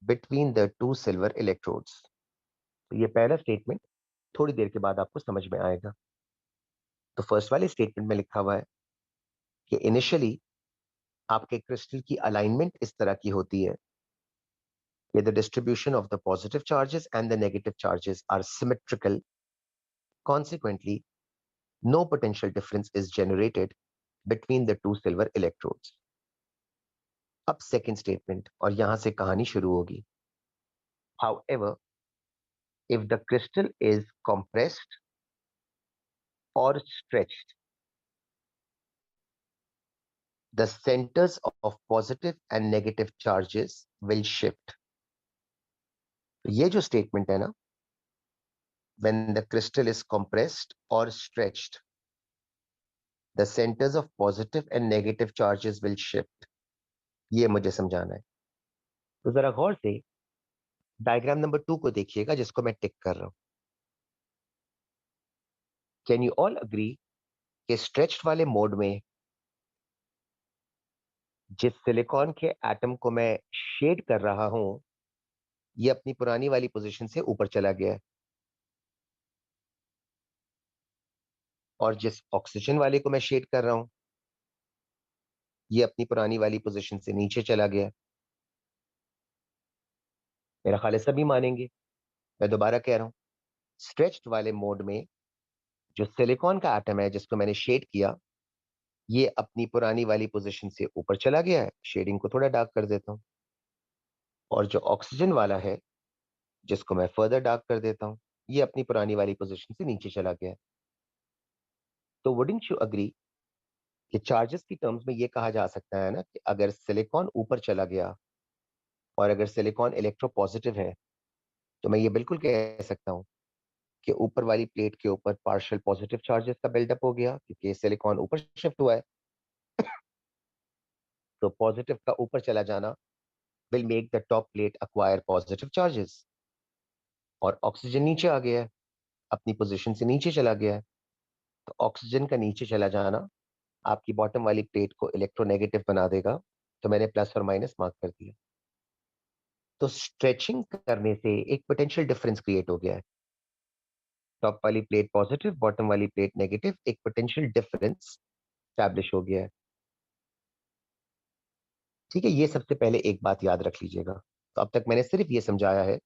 between the two silver electrodes. तो ये पहला स्टेटमेंट थोड़ी देर के बाद आपको समझ में आएगा। तो फर्स्ट वाले स्टेटमेंट में लिखा हुआ है कि इनिशियली आपके क्रिस्टल की अलाइनमेंट इस तरह की होती है कि the distribution of the positive charges and the negative charges are symmetrical. Consequently, no potential difference is generated between the two silver electrodes. अब सेकंड स्टेटमेंट, और यहां से कहानी शुरू होगी। However, if the crystal is compressed or stretched, the centers of positive and negative charges will shift. ये जो statement है ना, when the crystal is compressed or stretched, the centers of positive and negative charges will shift. ये मुझे समझाना है। तो जरा गौर से डायग्राम नंबर 2 को देखिएगा, जिसको मैं टिक कर रहा हूं। कैन यू ऑल अग्री कि स्ट्रेच्ड वाले मोड में जिस सिलिकॉन के एटम को मैं शेड कर रहा हूं, ये अपनी पुरानी वाली पोजीशन से ऊपर चला गया है, और जिस ऑक्सीजन वाले को मैं शेड कर रहा हूं, ये अपनी पुरानी वाली पोजीशन से नीचे चला गया है। मेरा ख्याल है सभी मानेंगे। मैं दोबारा कह रहा हूं, स्ट्रेच्ड वाले मोड में जो सिलिकॉन का एटम है जिसको मैंने शेड किया, ये अपनी पुरानी वाली पोजीशन से ऊपर चला गया है। शेडिंग को थोड़ा डार्क कर देता हूं। और जो ऑक्सीजन वाला है, जिसको मैं फर्दर डार्क कर देता हूं, ये अपनी पुरानी वाली पोजीशन से नीचे चला गया है। तो वुडंट यू अग्री कि चार्जेस की टर्म्स में ये कहा जा सकता है ना कि अगर सिलिकॉन ऊपर चला गया और अगर सिलिकॉन इलेक्ट्रोपॉजिटिव है, तो मैं ये बिल्कुल कह सकता हूं कि ऊपर वाली प्लेट के ऊपर पार्शियल पॉजिटिव चार्जेस का बिल्डअप हो गया, क्योंकि सिलिकॉन ऊपर शिफ्ट हुआ है। तो पॉजिटिव का ऊपर चला जाना will make the top plate acquire positive charges, और ऑक्सीजन नीचे आ गया है, अपनी पोजीशन से नीचे चला गया है। तो ऑक्सीजन का नीचे चला जाना आपकी बॉटम वाली प्लेट को इलेक्ट्रोनेगेटिव बना देगा। तो मैंने प्लस और माइनस मार्क कर दिया। तो स्ट्रेचिंग करने से एक पोटेंशियल डिफरेंस क्रिएट हो गया है। टॉप वाली प्लेट पॉजिटिव, बॉटम वाली प्लेट नेगेटिव, एक पोटेंशियल डिफरेंस स्टैब्लिश हो गया है। ठीक है, ये सबसे पहले एक बात याद रख लीजिएगा। तो अब तक मैंने सिर्फ ये समझाया है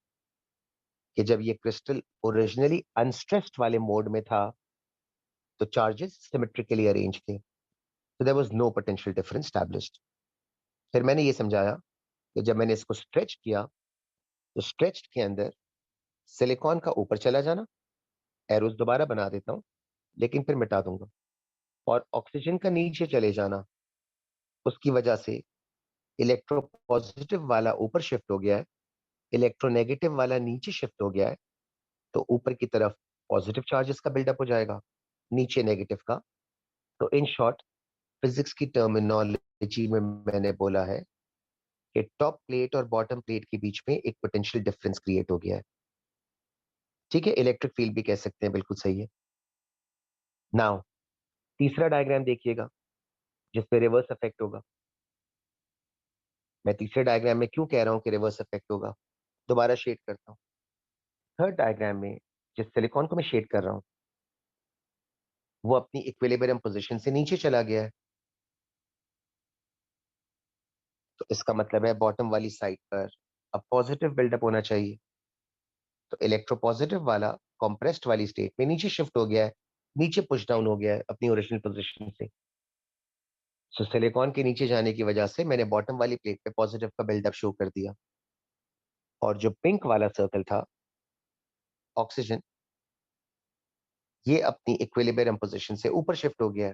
कि जब ये क्रिस्टल ओरिजिनली अनस्ट्रेस्ड वाले मोड में था, तो चार्जेस सिमेट्रिकली अरेंज थे, तो there was no potential difference established. फिर मैंने ये समझाया कि जब मैंने इसको स्ट्रेच किया, तो स्ट्रेच्ड के अंदर सिलिकॉन का ऊपर चला जाना एरोस दोबारा बना देता हूं, लेकिन फिर मिटा दूंगा। और ऑक्सीजन का नीचे चले जाना, उसकी वजह से इलेक्ट्रो पॉजिटिव वाला ऊपर शिफ्ट हो गया है, इलेक्ट्रोनेगेटिव वाला नीचे शिफ्ट हो गया है। तो ऊपर की तरफ पॉजिटिव चार्जेस का बिल्डअप हो जाएगा, नीचे नेगेटिव का। तो इन शॉर्ट, फिजिक्स की टर्मिनोलॉजी में मैंने बोला है कि टॉप प्लेट और बॉटम प्लेट के बीच में एक पोटेंशियल डिफरेंस क्रिएट हो गया है। ठीक है, इलेक्ट्रिक फील्ड भी कह सकते हैं, बिल्कुल सही है। नाउ तीसरा डायग्राम देखिएगा जिसपे रिवर्स इफेक्ट होगा। मैं तीसरे डायग्राम में क्यों कह रहा हूं कि रिवर्स इफेक्ट होगा, दोबारा शेड करता हूं। थर्ड डायग्राम में जिस सिलिकॉन को मैं शेड कर रहा हूं, वो अपनी इक्विलिब्रियम पोजीशन से नीचे चला गया है। तो इसका मतलब है बॉटम वाली साइड पर अब पॉजिटिव बिल्डअप होना चाहिए। तो इलेक्ट्रोपॉजिटिव वाला कंप्रेस्ड वाली स्टेट में नीचे शिफ्ट हो गया है, नीचे पुश डाउन हो गया है अपनी ओरिजिनल पोजीशन से। सो सिलिकॉन के नीचे जाने की वजह से मैंने बॉटम वाली प्लेट पे पॉजिटिव का बिल्डअप शो कर दिया। और जो पिंक वाला सर्कल था, ऑक्सीजन, ये अपनी इक्विलिब्रियम पोजीशन से ऊपर शिफ्ट हो गया है।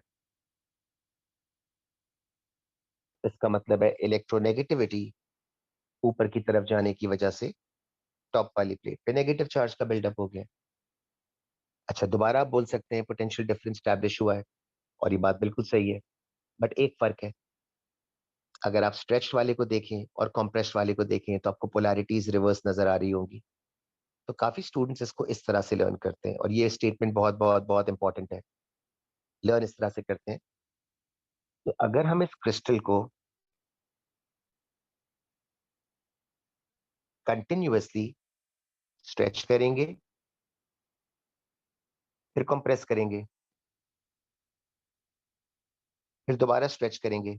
इसका मतलब है इलेक्ट्रोनेगेटिविटी ऊपर की तरफ जाने की वजह से टॉप वाली प्लेट पे नेगेटिव चार्ज का बिल्डअप हो गया। अच्छा, दोबारा आप बोल सकते हैं पोटेंशियल डिफरेंस स्टैब्लिश हुआ है, और ये बात बिल्कुल सही है। बट एक फर्क है, अगर आप स्ट्रेच्ड वाले को देखें और कॉम्प्रेस्ड वाले को देखें तो आपको पोलैरिटीज रिवर्स नजर आ रही होंगी। तो काफी स्टूडेंट्स इसको इस तरह से लर्न करते हैं, और ये स्टेटमेंट बहुत बहुत बहुत इंपॉर्टेंट है। लर्न इस तरह से करते हैं, तो अगर हम इस क्रिस्टल को कंटिन्यूअसली स्ट्रेच करेंगे, फिर कंप्रेस करेंगे, फिर दोबारा स्ट्रेच करेंगे,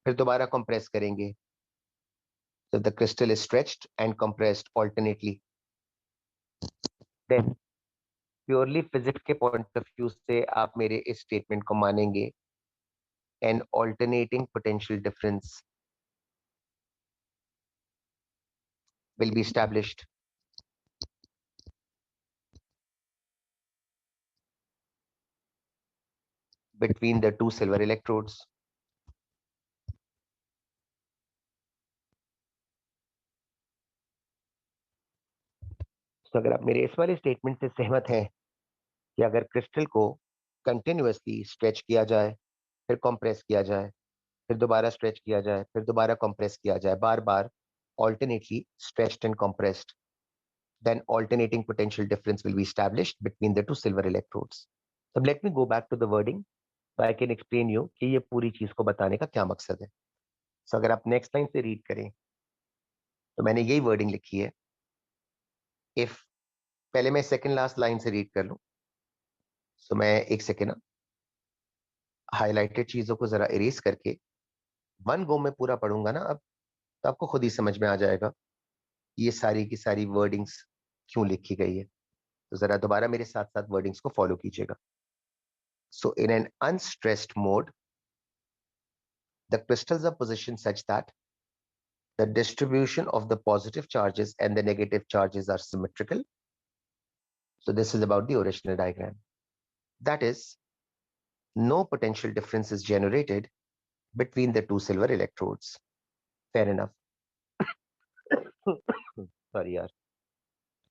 फिर दोबारा कंप्रेस करेंगे, so the crystal is stretched and compressed alternately, then purely physics के पॉइंट ऑफ व्यू से आप मेरे इस स्टेटमेंट को मानेंगे, an alternating potential difference will be established between the two silver electrodes. तो अगर आप मेरे इस वाले स्टेटमेंट से सहमत हैं कि अगर क्रिस्टल को कंटिन्यूअसली स्ट्रेच किया जाए, फिर कंप्रेस किया जाए, फिर दोबारा स्ट्रेच किया जाए, फिर दोबारा कंप्रेस किया जाए, बार बार alternately stretched and compressed, then alternating potential difference will be established between the two silver electrodes. So let me go back to the wording so I can explain you कि ये पूरी चीज को बताने का क्या मकसद है। So अगर आप नेक्स्ट लाइन से रीड करें तो मैंने यही वर्डिंग लिखी है। इफ, पहले मैं सेकंड लास्ट लाइन से रीड कर लूं, तो मैं एक सेकेंड हाईलाइटेड चीजों को जरा इरेज करके वन गो में पूरा पढ़ूंगा ना अब, तो आपको खुद ही समझ में आ जाएगा ये सारी की सारी वर्डिंग्स क्यों लिखी गई है। तो जरा दोबारा मेरे साथ साथ वर्डिंग्स को फॉलो कीजिएगा। So in an unstressed mode, the crystals are positioned such that the distribution of the positive charges and the negative charges are symmetrical. So this is about the original diagram. That is, no potential difference is generated between the two silver electrodes. Fair enough. Sorry, yaar.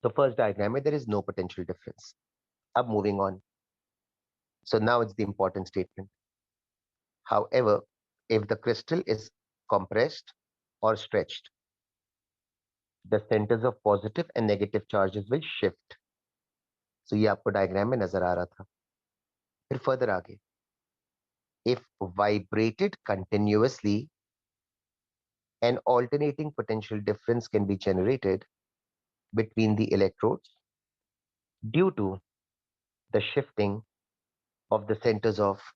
So first diagram, there is no potential difference. Up moving on. So now it's the important statement. However, if the crystal is compressed or stretched, the centers of positive and negative charges will shift. So ये आपको diagram में नजर आ रहा था। फिर further आगे, if vibrated continuously, an alternating potential difference can be generated between the electrodes due to the shifting of the centers of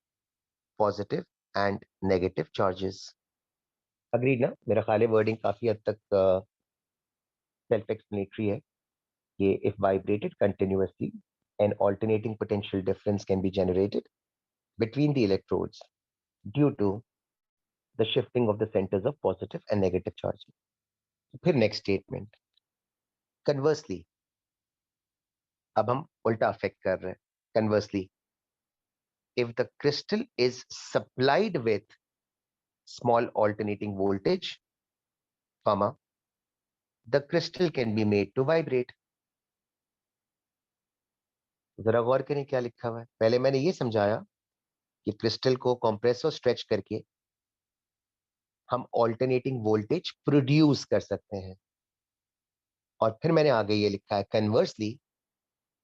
positive and negative charges. Agreed ना? मेरा ख्याल है वर्डिंग काफी हद तक सेल्फ एक्सप्लेनेटरी है कि if vibrated continuously, an alternating potential difference can be generated between the electrodes due to the shifting of the centers of positive and negative charges. फिर next statement. Conversely, अब हम उल्टा affect कर रहे हैं. Conversely, if the crystal is supplied with small alternating voltage, comma, the crystal can be made to vibrate. जरा गौर करें क्या लिखा हुआ है. पहले मैंने ये समझाया कि क्रिस्टल को कंप्रेस और स्ट्रेच करके हम ऑल्टरनेटिंग वोल्टेज प्रोड्यूस कर सकते हैं. और फिर मैंने आगे ये लिखा है, conversely,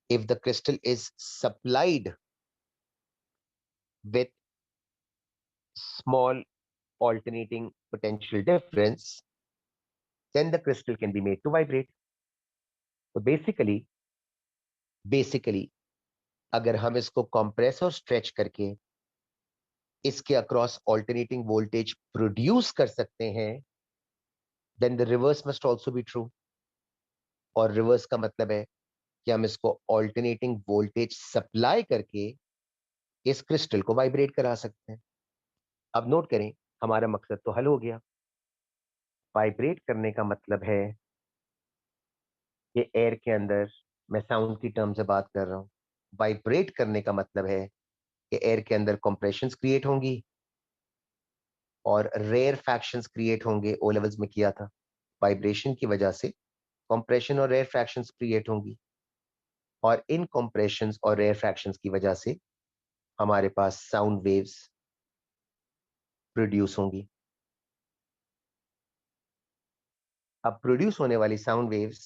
if the crystal is supplied with small alternating potential difference, then the crystal can be made to vibrate. तो बेसिकली अगर हम इसको कंप्रेस और स्ट्रेच करके इसके अक्रॉस ऑल्टरनेटिंग वोल्टेज प्रोड्यूस कर सकते हैं, then the reverse must also be true. और रिवर्स का मतलब है कि हम इसको ऑल्टरनेटिंग वोल्टेज सप्लाई करके इस क्रिस्टल को वाइब्रेट करा सकते हैं. अब नोट करें, हमारा मकसद तो हल हो गया. वाइब्रेट करने का मतलब है कि एयर के अंदर, मैं साउंड की टर्म से बात कर रहा हूं, वाइब्रेट करने का मतलब है कि एयर के अंदर कंप्रेशंस क्रिएट होंगी और रेयर फ्रैक्शंस क्रिएट होंगे. ओ लेवल्स में किया था. वाइब्रेशन की वजह से कंप्रेशन और रेयर फ्रैक्शंस क्रिएट होंगी और इन कंप्रेशंस और रेयर फ्रैक्शंस की वजह से हमारे पास साउंड वेव्स प्रोड्यूस होंगी. अब प्रोड्यूस होने वाली साउंड वेव्स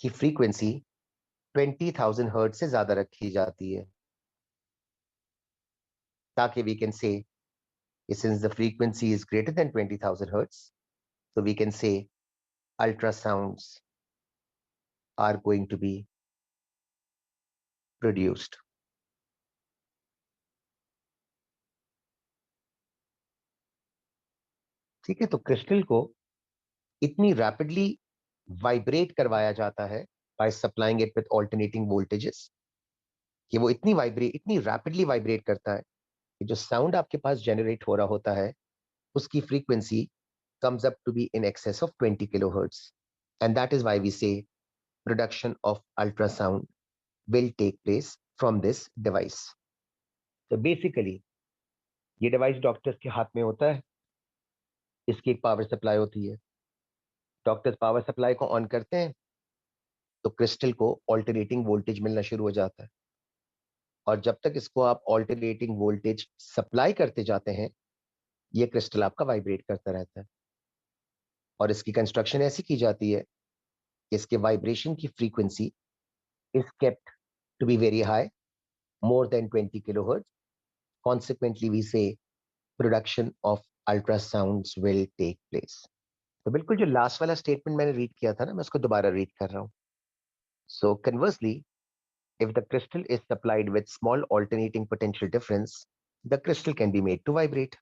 की फ्रीक्वेंसी 20,000 हर्ट्ज से ज्यादा रखी जाती है, ताकि we can say since the frequency is greater than 20,000 hertz, so we can say ultrasounds are going to be produced. ठीक है, तो क्रिस्टल को इतनी रैपिडली वाइब्रेट करवाया जाता है by supplying it with alternating voltages कि वो इतनी रैपिडली वाइब्रेट करता है कि जो साउंड आपके पास जनरेट हो रहा होता है उसकी frequency comes up to be in excess of 20 kilohertz. And that is why we say production of ultrasound will take place from this device. So basically, ये डिवाइस डॉक्टर्स के हाथ में होता है. इसकी एक पावर सप्लाई होती है. डॉक्टर्स पावर सप्लाई को ऑन करते हैं तो क्रिस्टल को ऑल्टरनेटिंग वोल्टेज मिलना शुरू हो जाता है. और जब तक इसको आप ऑल्टरनेटिंग वोल्टेज सप्लाई करते जाते हैं, ये क्रिस्टल आपका वाइब्रेट करता रहता है. और इसकी कंस्ट्रक्शन ऐसी की जाती है कि इसके वाइब्रेशन की frequency is kept to be very high, more than 20 kilohertz. Consequently, we say production of ultrasounds will take place. तो बिल्कुल जो लास्ट वाला स्टेटमेंट मैंने रीड किया था ना, मैं उसको दोबारा रीड कर रहा हूँ. सो conversely, if the crystal is supplied with small alternating potential difference, the crystal can be made to vibrate.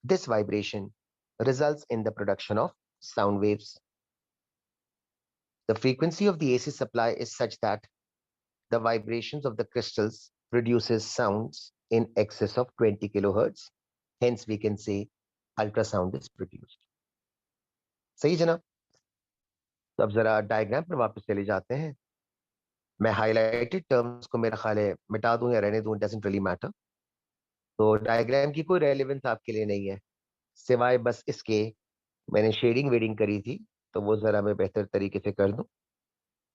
This vibration results in the production of sound waves. The frequency of the AC supply is such that the vibrations of the crystals produces sounds in excess of 20 kilohertz. Hence, we can say ultrasound is produced. सही जनाब. तो अब जरा diagram पर वापस चले जाते हैं. मैं हाईलाइटेड टर्म्स को मेरा ख्याल है मिटा दूं या रहने दूं, डजंट रियली मैटर. तो डायग्राम की कोई रेलेवेंस आपके लिए नहीं है, सिवाय बस इसके मैंने शेडिंग वेडिंग करी थी, तो वो जरा मैं बेहतर तरीके से कर दूं.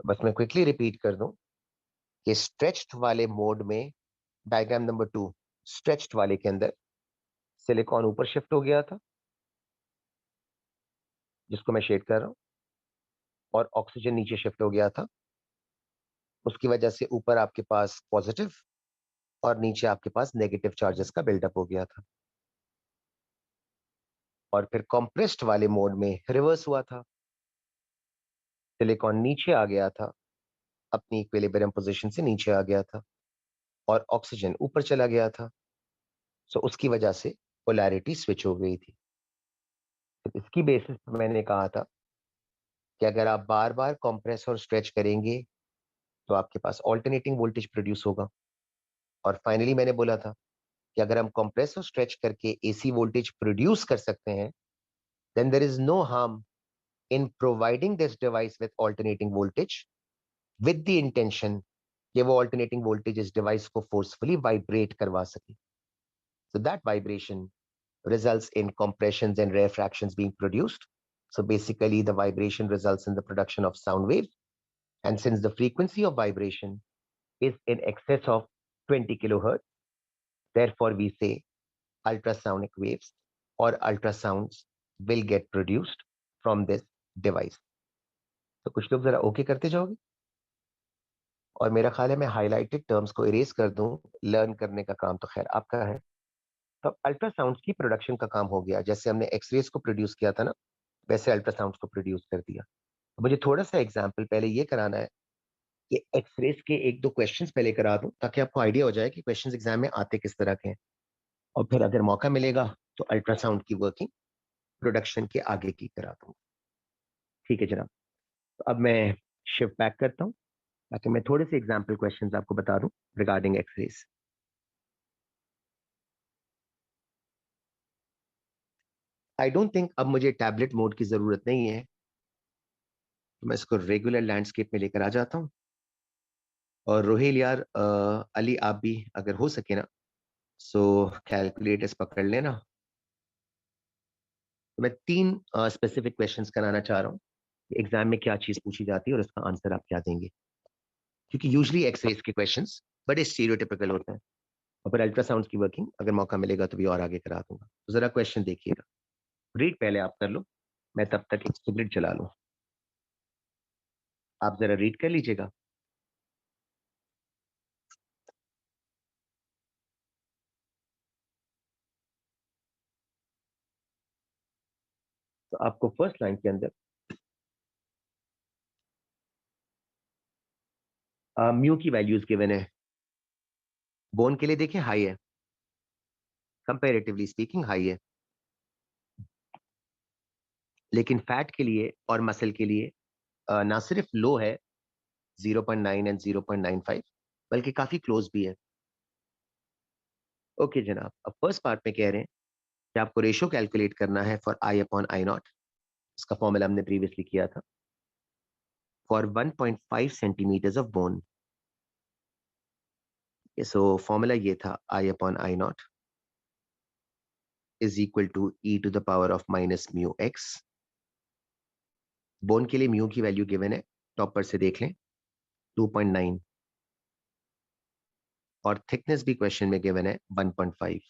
बस मैं क्विकली रिपीट कर दूं कि स्ट्रेच्ड वाले मोड में, डायग्राम नंबर 2, स्ट्रेच्ड वाले के अंदर सिलिकॉन ऊपर शिफ्ट हो गया था, जिसको मैं शेड कर रहा हूं, और ऑक्सीजन नीचे शिफ्ट हो गया था. उसकी वजह से ऊपर आपके पास पॉजिटिव और नीचे आपके पास नेगेटिव चार्जेस का बिल्डअप हो गया था. और फिर कॉम्प्रेस्ड वाले मोड में रिवर्स हुआ था. सिलिकॉन नीचे आ गया था, अपनी इक्विलिब्रियम पोजीशन से नीचे आ गया था, और ऑक्सीजन ऊपर चला गया था. सो उसकी वजह से पोलैरिटी स्विच हो गई थी. तो इसकी बेसिस पर मैंने कहा था कि अगर आप बार बार कंप्रेस और स्ट्रेच करेंगे तो आपके पास ऑल्टरनेटिंग वोल्टेज प्रोड्यूस होगा. और फाइनली मैंने बोला था कि अगर हम कंप्रेस और स्ट्रेच करके एसी वोल्टेज प्रोड्यूस कर सकते हैं, then there is no harm in providing this device with alternating voltage with the intention कि वो ऑल्टरनेटिंग वोल्टेज इस डिवाइस को फोर्सफुली वाइब्रेट करवा सके. So that vibration results in compressions and rarefractions being produced. So basically the vibration results in the production of sound waves. And since the frequency of vibration is in excess of 20 kilohertz, therefore we say ultrasonic waves or ultrasounds will get produced from this device. तो कुछ लोग जरा okay करते जाओगे और मेरा ख्याल है मैं हाईलाइटेड टर्म्स को इरेज कर दूं. लर्न करने का काम तो खैर आपका है. तो अल्ट्रासाउंड्स की प्रोडक्शन का काम हो गया. जैसे हमने एक्सरेज को प्रोड्यूस किया था ना, वैसे अल्ट्रासाउंड्स को प्रोड्यूस कर दिया. तो मुझे थोड़ा सा एग्जांपल पहले ये कराना है कि एक्सरेज के एक दो क्वेश्चंस पहले करा दूं ताकि आपको आइडिया हो जाए कि क्वेश्चंस एग्जाम में आते किस तरह के हैं. और फिर अगर मौका मिलेगा तो अल्ट्रासाउंड की वर्किंग प्रोडक्शन के आगे की करा दूंगा. ठीक है जनाब. तो अब मैं शिफ्ट बैक करता हूँ ताकि मैं थोड़े से एग्जाम्पल क्वेश्चंस आपको बता दूं regarding x-rays. I don't think अब मुझे टैबलेट मोड की जरूरत नहीं है. तो मैं इसको रेगुलर लैंडस्केप में लेकर आ जाता हूँ. और रोहिल यार, अली आप भी अगर हो सके ना सो कैलकुलेटर्स पकड़ लेना. तो मैं 3 स्पेसिफिक क्वेश्चंस कराना चाह रहा हूँ. एग्जाम में क्या चीज पूछी जाती है और उसका आंसर आप क्या देंगे. क्योंकि यूजली एक्सरेज के क्वेश्चंस बड़े स्टीरियोटिपिकल होते हैं. और फिर अल्ट्रासाउंड की वर्किंग अगर मौका मिलेगा तो भी और आगे करा दूंगा. तो जरा क्वेश्चन देखिएगा. रीड पहले आप कर लो, मैं तब तक एक सिगरेट चला लूँ. आप जरा रीड कर लीजिएगा. तो आपको फर्स्ट लाइन के अंदर म्यू की वैल्यूज गिवन है. बोन के लिए देखिए हाई है, कंपैरेटिवली स्पीकिंग हाई है. लेकिन फैट के लिए और मसल के लिए ना सिर्फ लो है 0.9 एंड 0.95, बल्कि काफी क्लोज भी है. ओके जनाब. अब फर्स्ट पार्ट में कह रहे हैं कि आपको रेशो कैलकुलेट करना है for I upon I naught. इसका फॉर्मूला हमने प्रीवियसली किया था. For 1.5 centimetres of bone, so formula ये था I upon I naught is equal to e to the power of minus mu x. Bone के लिए म्यू की वैल्यू गिवन है, टॉप पर से देख लें 2.9. और थिकनेस भी क्वेश्चन में गिवन है 1.5.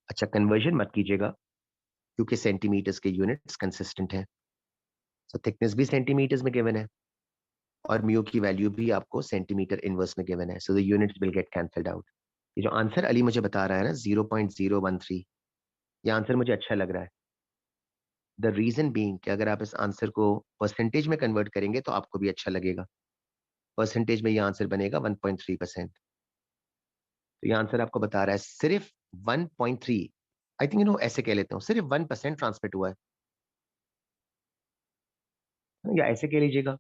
अच्छा, कन्वर्जन मत कीजिएगा क्योंकि सेंटीमीटर्स के यूनिट्स कंसिस्टेंट हैं. सो थिकनेस भी सेंटीमीटर्स में गिवन है और म्यू की वैल्यू भी आपको सेंटीमीटर इनवर्स में गिवन है. So the units will get cancelled out. ये जो आंसर अली मुझे बता रहा है ना 0.013, ये आंसर मुझे अच्छा लग रहा है. द रीजन बीइंग कि अगर आप इस आंसर को परसेंटेज में कन्वर्ट करेंगे तो आपको भी अच्छा लगेगा. परसेंटेज में ये आंसर बनेगा 1.3%. तो ये आंसर आपको बता रहा है सिर्फ 1.3. आई थिंक ऐसे कह लेता हूँ सिर्फ 1% ट्रांसमिट हुआ है. या ऐसे कह लीजिएगा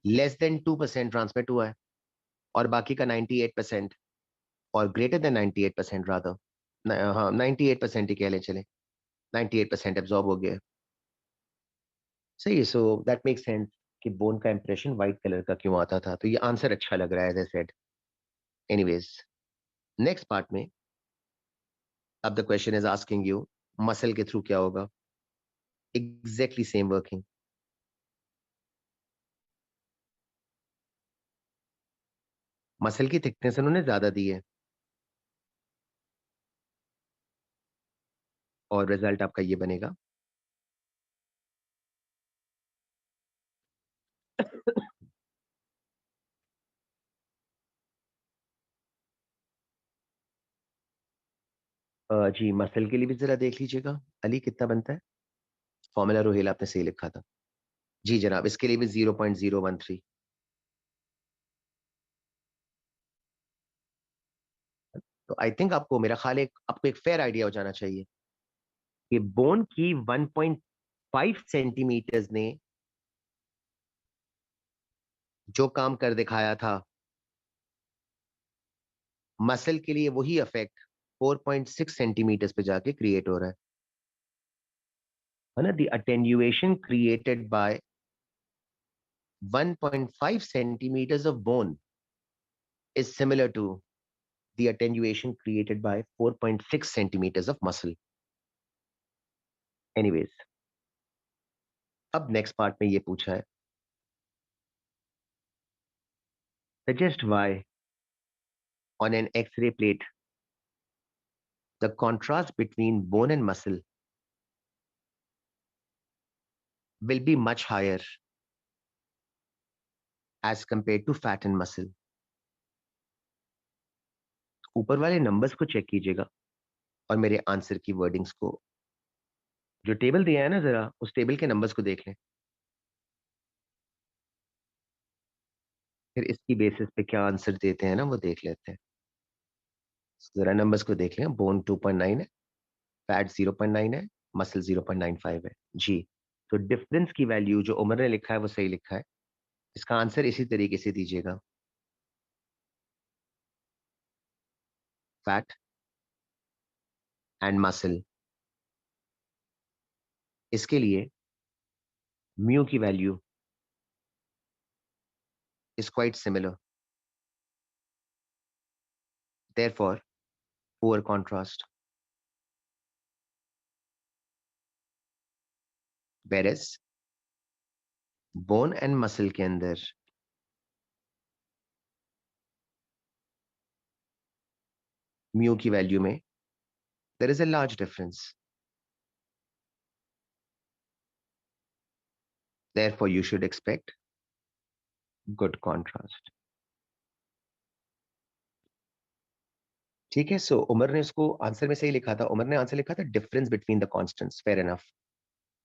लेस देन 2% ट्रांसमिट हुआ है और बाकी का 98% और ग्रेटर देन 98% रादर. हाँ 98% ही कह लें, चले 98% एब्जॉर्ब हो गया. सही है. सो दैट मेक सेंस कि बोन का इंप्रेशन व्हाइट कलर का क्यों आता था. तो ये आंसर अच्छा लग रहा है as I said. Anyways, next part में अब the question is asking you muscle के थ्रू क्या होगा. Exactly same working. मसल की थिकनेस उन्होंने ज्यादा दी है और रिजल्ट आपका ये बनेगा. जी मसल के लिए भी जरा देख लीजिएगा अली कितना बनता है. फॉर्मूला रोहेल आपने सही लिखा था. जी जनाब, इसके लिए भी 0.013. तो आई थिंक आपको मेरा ख्याल है आपको एक फेयर आइडिया हो जाना चाहिए कि बोन की 1.5 सेंटीमीटर्स ने जो काम कर दिखाया था, मसल के लिए वही इफेक्ट 4.6 सेंटीमीटर्स पे जाके क्रिएट हो रहा है ना. The attenuation created by 1.5 centimeters of bone is similar to the attenuation created by 4.6 centimeters of muscle. Anyways, अब नेक्स्ट पार्ट में ये पूछा है, suggest why on an X-ray plate the contrast between bone and muscle will be much higher as compared to fat and muscle. ऊपर वाले numbers को check कीजिएगा और मेरे आंसर की वर्डिंग्स को, जो टेबल दिया है ना, जरा उस टेबल के नंबर्स को देख लें, फिर इसकी बेसिस पे क्या आंसर देते हैं ना वो देख लेते हैं। जरा नंबर्स को देख लें, बोन 2.9 है, फैट 0.9 है, मसल 0.95 है जी। तो डिफरेंस की वैल्यू जो उमर ने लिखा है वो सही लिखा है, इसका आंसर इसी तरीके से दीजिएगा, फैट एंड मसल। इसके लिए म्यू की value is quite similar, therefore poor contrast, whereas bone and muscle के अंदर म्यू की वैल्यू में there is a large difference, therefore you should expect good contrast। ठीक है, सो उमर ने इसको आंसर में सही लिखा था, उमर ने आंसर लिखा था difference between the constants, fair enough.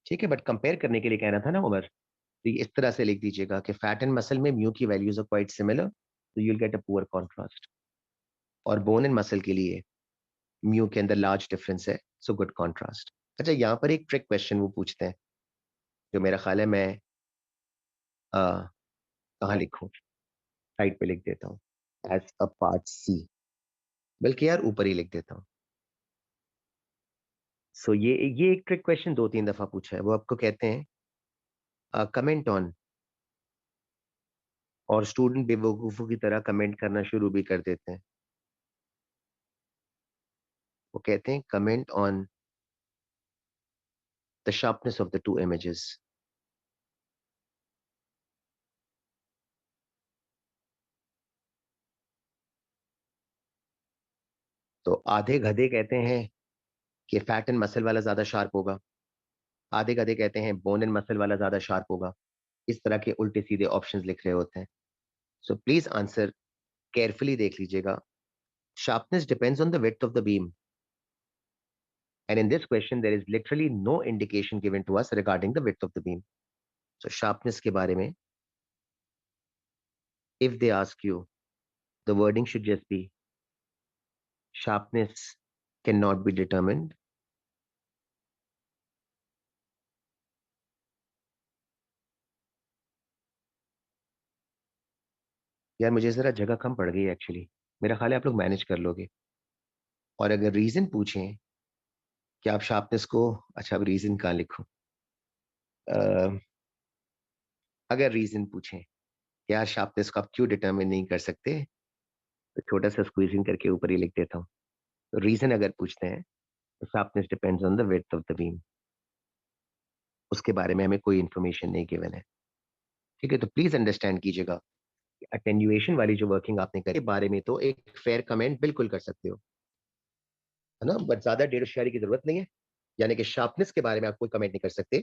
ठीक है, बट कंपेयर करने के लिए कहना था ना उमर, तो इस तरह से लिख दीजिएगा कि फैट एंड मसल में म्यू की वैल्यूज आर क्वाइट सिमिलर, तो you will get a poor contrast, और बोन एंड मसल के लिए म्यू के अंदर लार्ज डिफरेंस है, सो गुड कॉन्ट्रास्ट। अच्छा, यहाँ पर एक ट्रिक क्वेश्चन वो पूछते हैं, जो मेरा ख्याल है मैं कहाँ लिखूं, साइड पे लिख देता हूँ एज अ पार्ट सी, बल्कि यार ऊपर ही लिख देता हूँ। सो ये एक ट्रिक क्वेश्चन 2-3 दफा पूछा है, वो आपको कहते हैं कमेंट ऑन, और स्टूडेंट बेवकूफों की तरह कमेंट करना शुरू भी कर देते हैं। वो कहते हैं comment on the sharpness of the two images. तो आधे गधे कहते हैं कि फैट एंड मसल वाला ज्यादा शार्प होगा, आधे गधे कहते हैं बोन एंड मसल वाला ज्यादा शार्प होगा। इस तरह के उल्टे सीधे ऑप्शंस लिख रहे होते हैं। सो प्लीज आंसर केयरफुली देख लीजिएगा। Sharpness depends on the width of the beam. And in this question, there is literally no indication given to us regarding the width of the beam. So sharpness के बारे में, if they ask you, the wording should just be sharpness cannot be determined. यार मुझे जरा जगह कम पड़ गई actually, मेरा ख्याल है आप लोग मैनेज कर लोगे। और अगर रीजन पूछें कि आप शार्पनेस को, अच्छा अब रीजन कहाँ लिखूं, अगर रीजन पूछें कि यार शार्पनेस को आप क्यों डिटरमिन नहीं कर सकते, तो छोटा सा स्क्वीजिंग करके ऊपर ही लिख देता हूँ। तो रीजन अगर पूछते हैं तो sharpness depends on the width of the beam, उसके बारे में हमें कोई इंफॉर्मेशन नहीं गिवन है। ठीक है, तो प्लीज अंडरस्टैंड कीजिएगा, अटेन्युएशन वाली जो वर्किंग आपने करी बारे में तो एक फेयर कमेंट बिल्कुल कर सकते हो, है ना, बट ज्यादा डेढ़ होशियारी की जरूरत नहीं है। यानी कि शार्पनेस के बारे में आप कोई कमेंट नहीं कर सकते,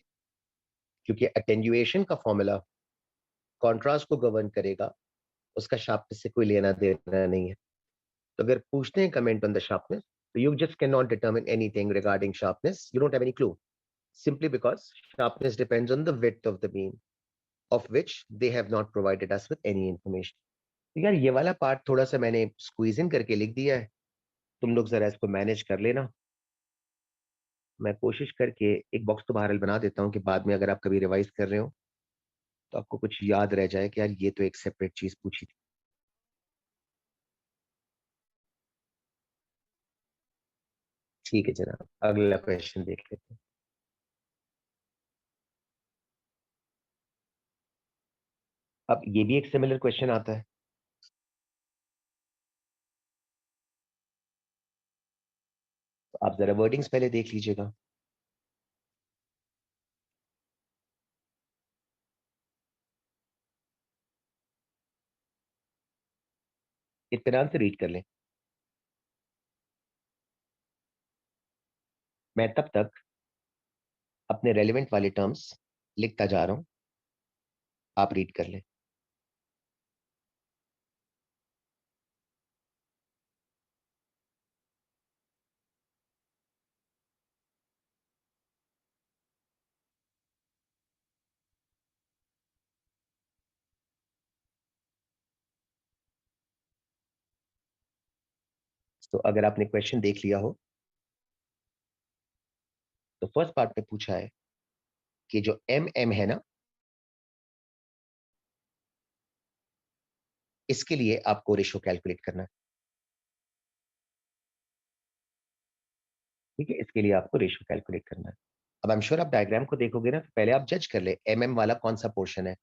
क्योंकि अटेन्युएशन का फॉर्मूला कॉन्ट्रास्ट को गवर्न करेगा, उसका शार्पनेस से कोई लेना देना नहीं है। तो अगर पूछते हैं कमेंट ऑन द शार्पनेस, तो you just can not determine anything regarding sharpness, you don't have any clue, simply because sharpness depends on the width of the beam, of which they have not provided us with any information. तो यार ये वाला part थोड़ा सा मैंने squeeze इन करके लिख दिया है, तुम लोग जरा इसको मैनेज कर लेना। मैं कोशिश करके एक बॉक्स तो बहरहाल बना देता हूँ कि बाद में अगर आप कभी रिवाइज कर रहे हो तो आपको कुछ याद रह जाए कि यार ये तो एक सेपरेट चीज पूछी थी। ठीक है जनाब, अगला क्वेश्चन देख लेते हैं। अब ये भी एक सिमिलर क्वेश्चन आता है। तो आप जरा वर्डिंग्स पहले देख लीजिएगा। इत्मीनान से रीड कर लें। मैं तब तक अपने रेलिवेंट वाले टर्म्स लिखता जा रहा हूं, आप रीड कर लें। तो अगर आपने क्वेश्चन देख लिया हो तो फर्स्ट पार्ट में पूछा है कि जो एम एम है ना, इसके लिए आपको रेशो कैलकुलेट करना है। ठीक है, इसके लिए आपको रेशो कैलकुलेट करना है। अब आई एम श्योर आप डायग्राम को देखोगे ना, तो पहले आप जज कर ले एम एम वाला कौन सा पोर्शन है।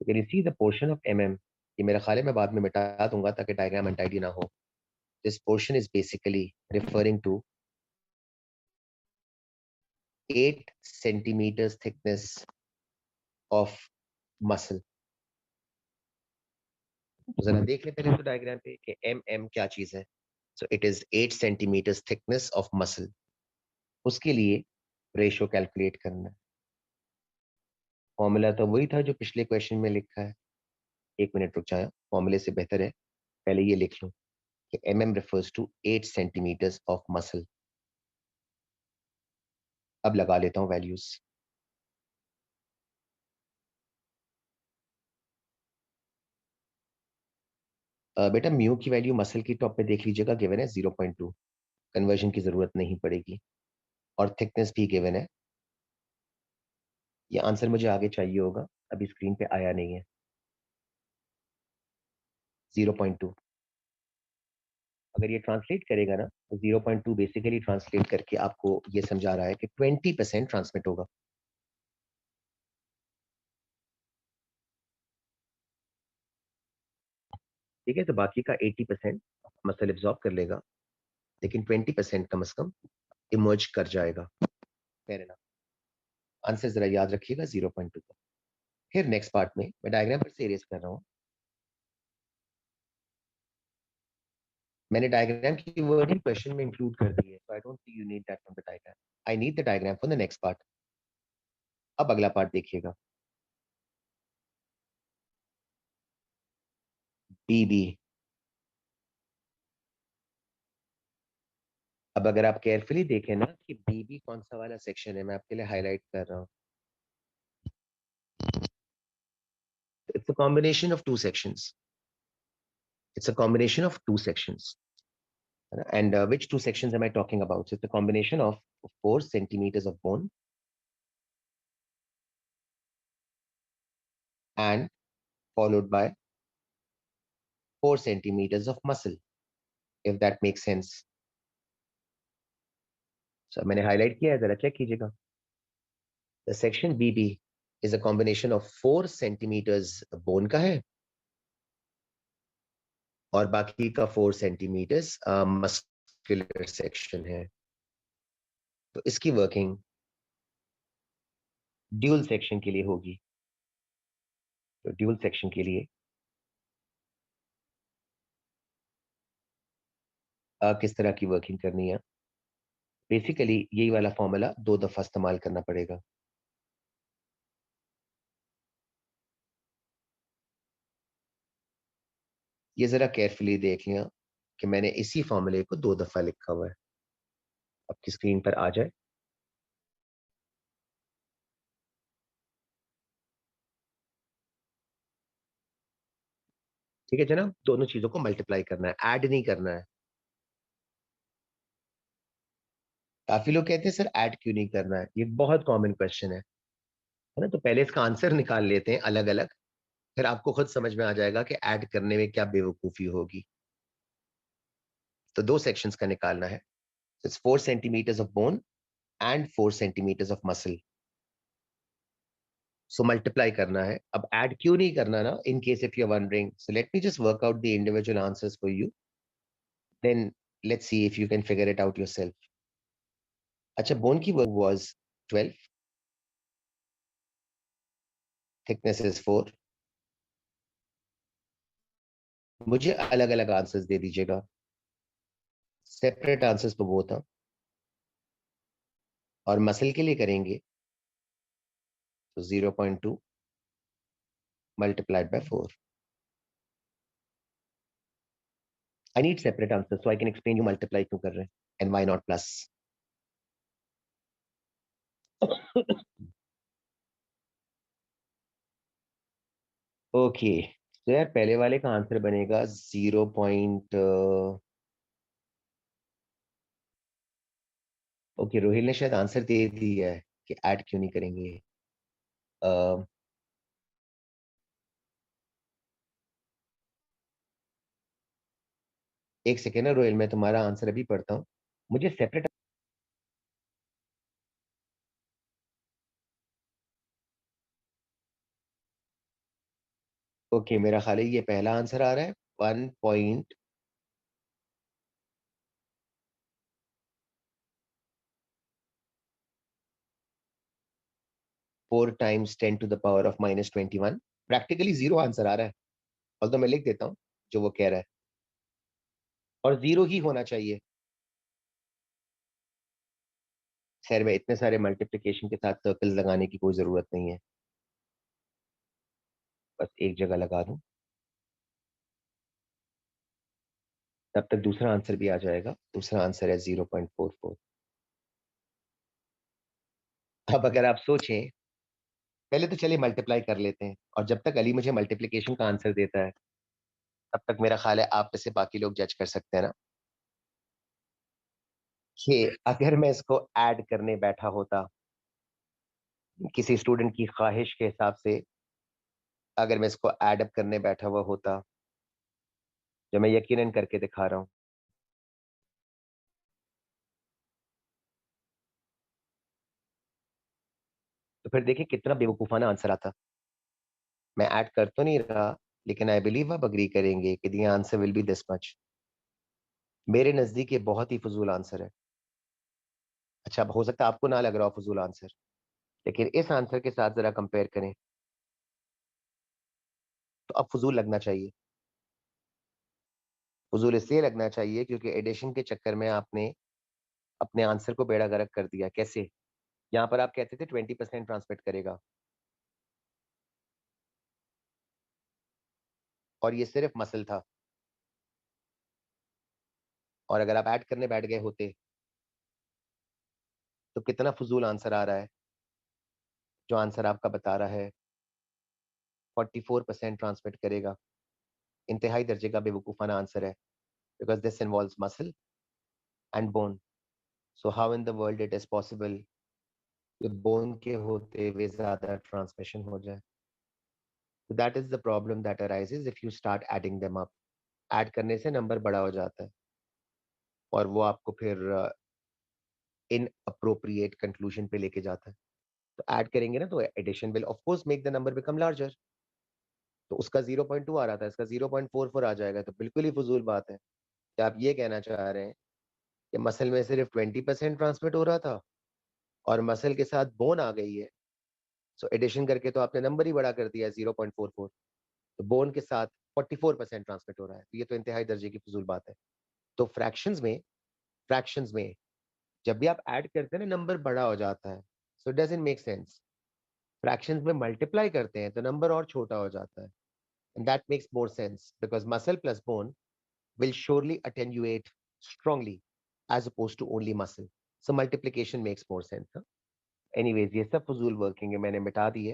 Can you see the portion of M M? ये मेरा ख्याल है मैं बाद में मिटा दूंगा ताकि डायग्राम अनटाइडी ना हो। This portion is basically referring to 8 centimeters thickness of muscle। तो जरा देख ले पहले तो डायग्राम पे कि एम एम क्या चीज है। So it is 8 centimeters thickness of muscle। उसके लिए रेशो कैलकुलेट करना है। फॉर्मूला तो वही था जो पिछले क्वेश्चन में लिखा है। एक मिनट रुक जाए, फॉर्मूले से बेहतर है पहले ये लिख लूं कि M M refers to 8 centimeters of muscle। अब लगा लेता हूं वैल्यूज। बेटा म्यू की वैल्यू मसल की टॉप पे देख लीजिएगा, गिवन है 0.2। कन्वर्जन की जरूरत नहीं पड़ेगी। और थिकनेस भी गिवन है। ये आंसर मुझे आगे चाहिए होगा, अभी स्क्रीन पे आया नहीं है। 0.2। अगर ये ट्रांसलेट करेगा ना तो 0.2 बेसिकली ट्रांसलेट करके आपको ये समझा रहा है कि 20% ट्रांसमिट होगा। ठीक है, तो बाकी का 80% मसल एब्जॉर्ब कर लेगा, लेकिन 20% कम से कम इमर्ज कर जाएगा। Fair enough. आंसर जरा याद रखिएगा 0.2 का। फिर नेक्स्ट पार्ट में मैं डायग्राम पर से इरेज कर रहा हूँ। मैंने डायग्राम की वर्डिंग क्वेश्चन में इंक्लूड कर दी है, so I don't think you need that from the diagram. I need the diagram for the next part. अब अगला पार्ट देखिएगा। B B. अब अगर आप केयरफुली देखें ना कि बी बी कौन सा वाला सेक्शन है, मैं आपके लिए हाईलाइट कर रहा हूँ। It's a combination of two sections. It's a combination of two sections. And which two sections am I talking about? So it's a combination of 4 centimeters of bone and followed by 4 centimeters of muscle, if that makes sense. So मैंने highlight किया है, जरा check कीजिएगा। The section BB is a combination of 4 centimeters bone का है और बाकी का 4 centimeters muscular section है। तो इसकी वर्किंग ड्यूल सेक्शन के लिए होगी। तो ड्यूल सेक्शन के लिए किस तरह की वर्किंग करनी है? बेसिकली यही वाला फॉर्मूला 2 दफा इस्तेमाल करना पड़ेगा। ये जरा केयरफुली देख लिया कि मैंने इसी फॉर्मूले को 2 दफा लिखा हुआ है। आपकी स्क्रीन पर आ जाए। ठीक है जनाब, दोनों चीजों को मल्टीप्लाई करना है, ऐड नहीं करना है। काफी लोग कहते हैं सर ऐड क्यों नहीं करना है, ये बहुत कॉमन क्वेश्चन है ना। तो पहले इसका आंसर निकाल लेते हैं अलग अलग, फिर आपको खुद समझ में आ जाएगा कि ऐड करने में क्या बेवकूफी होगी। तो 2 सेक्शंस का निकालना है। It's 4 centimeters of bone and 4 centimeters of muscle। So multiply करना है, अब ऐड क्यों नहीं करना ना, in case if you are wondering, so let me just work out the individual answers for you, then let's see if you can figure it out yourself. अच्छा, bone की work was 12, thickness is 4. मुझे अलग अलग answers दे दीजिएगा, separate answers तो वो था. और मसल के लिए करेंगे तो 0.2 multiplied by 4. I need separate answers so I can explain you multiply क्यों कर रहे हैं and why not plus. Okay, तो यार पहले वाले का आंसर बनेगा 0. ओके, रोहिल ने शायद आंसर दे दिया है कि ऐड क्यों नहीं करेंगे. अ, एक सेकेंड ना रोहिल, मैं तुम्हारा आंसर अभी पढ़ता हूँ. मुझे सेपरेट. ओके, मेरा ख्याल है ये पहला आंसर आ रहा है 1.4 times 10 to the power of -21. Practically zero answer आ रहा है, और तो मैं लिख देता हूँ जो वो कह रहा है, और जीरो ही होना चाहिए. खैर, में इतने सारे मल्टीप्लिकेशन के साथ सर्कल लगाने की कोई जरूरत नहीं है, बस एक जगह लगा दूं, तब तक दूसरा आंसर भी आ जाएगा. दूसरा आंसर है 0.44. अब अगर आप सोचें, पहले तो चलिए मल्टीप्लाई कर लेते हैं, और जब तक अली मुझे मल्टीप्लिकेशन का आंसर देता है, तब तक मेरा ख्याल है आप में से बाकी लोग जज कर सकते हैं ना, कि अगर मैं इसको ऐड करने बैठा होता किसी स्टूडेंट की ख्वाहिश के हिसाब से, अगर मैं इसको ऐड अप करने बैठा हुआ होता, जो मैं यकीनन करके दिखा रहा हूँ, तो फिर देखिए कितना बेवकूफाना आंसर आता. मैं ऐड कर तो नहीं रहा, लेकिन आई बिलीव आप अग्री करेंगे कि the answer will be this much. मेरे नजदीक ये बहुत ही फजूल आंसर है. अच्छा, अब हो सकता है आपको ना लग रहा हो फजूल आंसर, लेकिन इस आंसर के साथ जरा कंपेयर करें तो अब फजूल लगना चाहिए. फजूल इसलिए लगना चाहिए क्योंकि एडिशन के चक्कर में आपने अपने आंसर को बेड़ा गर्क कर दिया. कैसे? यहाँ पर आप कहते थे 20% ट्रांसमिट करेगा, और ये सिर्फ मसल था. और अगर आप ऐड करने बैठ गए होते, तो कितना फजूल आंसर आ रहा है. जो आंसर आपका बता रहा है 44% ट्रांसमिट करेगा, इंतहाई दर्जे का बेवकूफ़ाना आंसर है, because this involves muscle and bone. So how in the world it is possible कि बोन के होते हुए ज्यादा ट्रांसमिशन हो जाए. So that is the problem that arises if you start adding them up. Add करने से नंबर बड़ा हो जाता है, और वो आपको फिर इन अप्रोप्रिएट कंक्लूजन पे लेके जाता है. तो ऐड करेंगे ना, तो addition will of course make the number become larger. तो उसका 0.2 आ रहा था, इसका 0.44 आ जाएगा, तो बिल्कुल ही फजूल बात है. क्या आप ये कहना चाह रहे हैं कि मसल में सिर्फ 20% ट्रांसमिट हो रहा था, और मसल के साथ बोन आ गई है, सो एडिशन करके तो आपने नंबर ही बड़ा कर दिया है 0.44. तो बोन के साथ 44% ट्रांसमिट हो रहा है, तो ये तो इंतहाई दर्जे की फजूल बात है. तो फ्रैक्शंस में जब भी आप ऐड करते हैं ना, नंबर बड़ा हो जाता है. So it doesn't make sense. Fractions में मल्टीप्लाई करते हैं तो नंबर और छोटा हो जाता है, and that makes more sense because muscle plus bone will surely attenuate strongly as opposed to only muscle. So multiplication makes more sense. Huh? Anyways, ये सब फजूल वर्किंग है, मैंने मिटा दी है.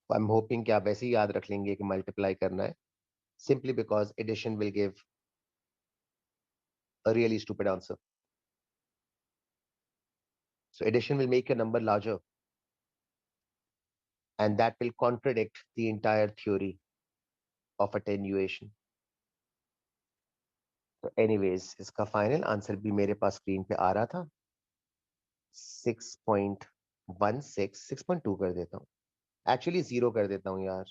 आई एम होपिंग कि आप वैसे ही याद रख लेंगे कि मल्टीप्लाई करना है, simply because addition will give a really stupid answer. So addition will make a number larger, and that will contradict the entire theory of attenuation. So anyways, इसका फाइनल आंसर भी मेरे पास स्क्रीन पे आ रहा था. 6.16, 6.2 कर देता हूँ. एक्चुअली जीरो कर देता हूँ यार,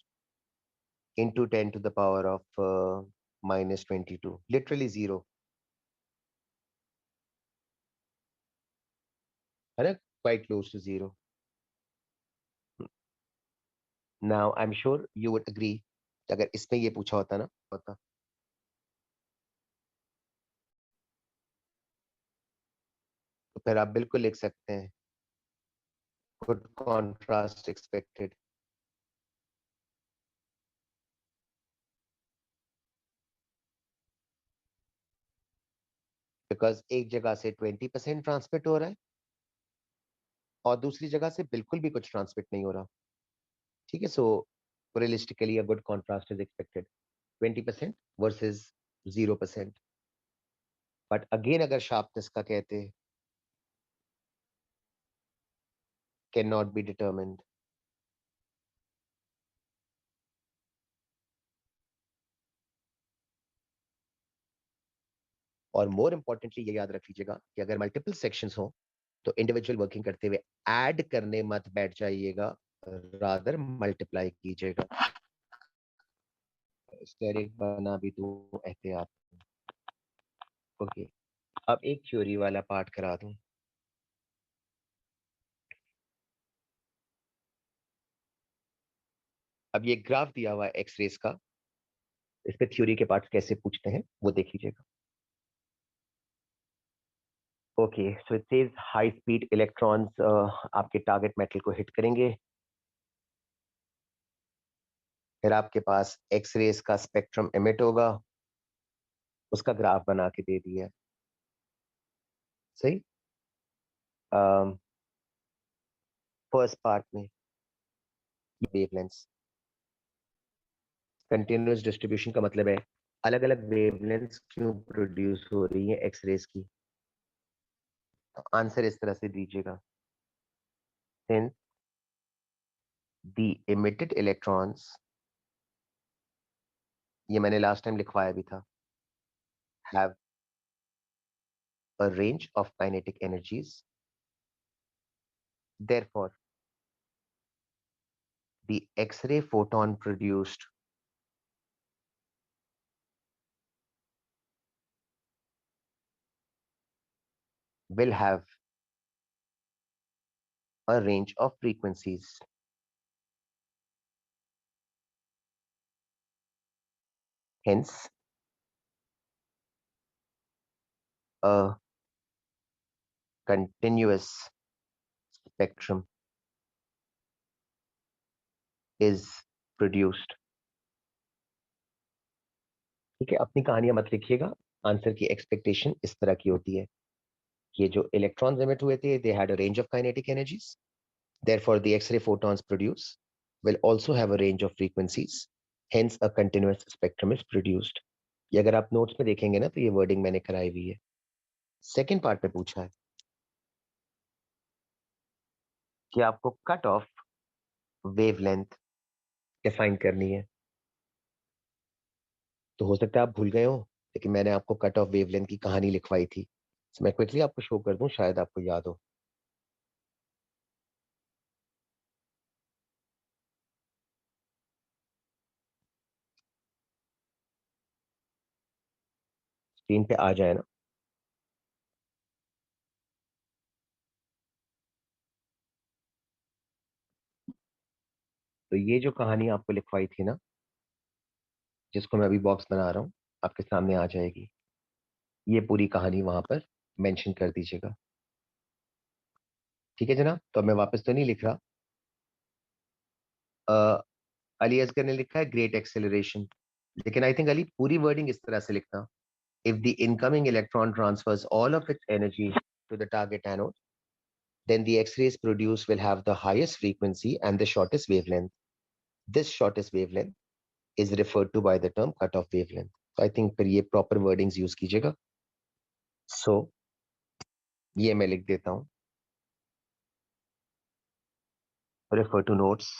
into 10 to the power of -22, literally zero है ना, quite close to zero. Now I am sure you would agree, अगर इसमें ये पूछा होता ना होता, तो फिर आप बिल्कुल लिख सकते हैं गुड कॉन्ट्रास्ट एक्सपेक्टेड. बिकॉज एक जगह से 20% ट्रांसमिट हो रहा है और दूसरी जगह से बिल्कुल भी कुछ ट्रांसमिट नहीं हो रहा. ठीक है, सो realistically a good contrast is expected 20% versus 0%. But again अगर शार्पनेस का कहते कैन नॉट बी डिटर्मिन्ड. और मोर इंपॉर्टेंटली ये याद रख लीजिएगा कि अगर मल्टीपल सेक्शंस हो तो इंडिविजुअल वर्किंग करते हुए ऐड करने मत बैठ जाइएगा, रादर मल्टीप्लाई कीजिएगा. स्टेरिक बना भी दो एहतियात. ओके, अब एक थ्योरी वाला पार्ट करा दूं. अब ये ग्राफ दिया हुआ है एक्स रेस का, इस पे थ्योरी के पार्ट्स कैसे पूछते हैं वो देख लीजिएगा. Okay, so it says high speed electrons आपके टारगेट मेटल को हिट करेंगे. फिर आपके पास एक्स रेस का स्पेक्ट्रम एमिट होगा, उसका ग्राफ बना के दे दिया है. सही. फर्स्ट पार्ट में वेवलेंथ्स, कंटिन्यूअस डिस्ट्रीब्यूशन का मतलब है अलग अलग वेवलेंथ्स क्यों प्रोड्यूस हो रही है एक्स रेस की. तो आंसर इस तरह से दीजिएगा, सिंस द emitted electrons, ये मैंने लास्ट टाइम लिखवाया भी था, have a range of kinetic energies, therefore the X-ray photon produced will have a range of frequencies. Hence, a continuous spectrum is produced. ठीक है, अपनी कहानियां मत लिखिएगा, आंसर की एक्सपेक्टेशन इस तरह की होती है. ये जो इलेक्ट्रॉन्स एमिट हुए थे, they had a range of kinetic energies. Therefore, the X-ray photons produced will also have a range of frequencies. Hence, a continuous spectrum is produced. ये अगर आप नोट्स में देखेंगे ना तो ये वर्डिंग मैंने कराई हुई है. सेकेंड पार्ट में पूछा है कि आपको कट ऑफ वेवलेंथ डिफाइन करनी है. तो हो सकता है आप भूल गए हो, लेकिन मैंने आपको कट ऑफ वेवलेंथ की कहानी लिखवाई थी. तो मैं क्विकली आपको शो कर दूं, शायद आपको याद हो. स्क्रीन पे आ जाए ना. तो ये जो कहानी आपको लिखवाई थी ना, जिसको मैं अभी बॉक्स बना रहा हूँ, आपके सामने आ जाएगी. ये पूरी कहानी वहां पर मेंशन कर दीजिएगा. ठीक है जनाब, तो अब मैं वापस तो नहीं लिख रहा. अली असगर ने लिखा है ग्रेट एक्सेलरेशन, लेकिन आई थिंक अली पूरी वर्डिंग इस तरह से लिखना, if the incoming electron transfers all of its energy to the target anode, then the X-rays produced will have the highest frequency and the shortest wavelength. This shortest wavelength is referred to by the term cutoff wavelength. So I think फिर ये proper wordings use कीजिएगा. So ये मैं लिख देता हूँ, refer to notes.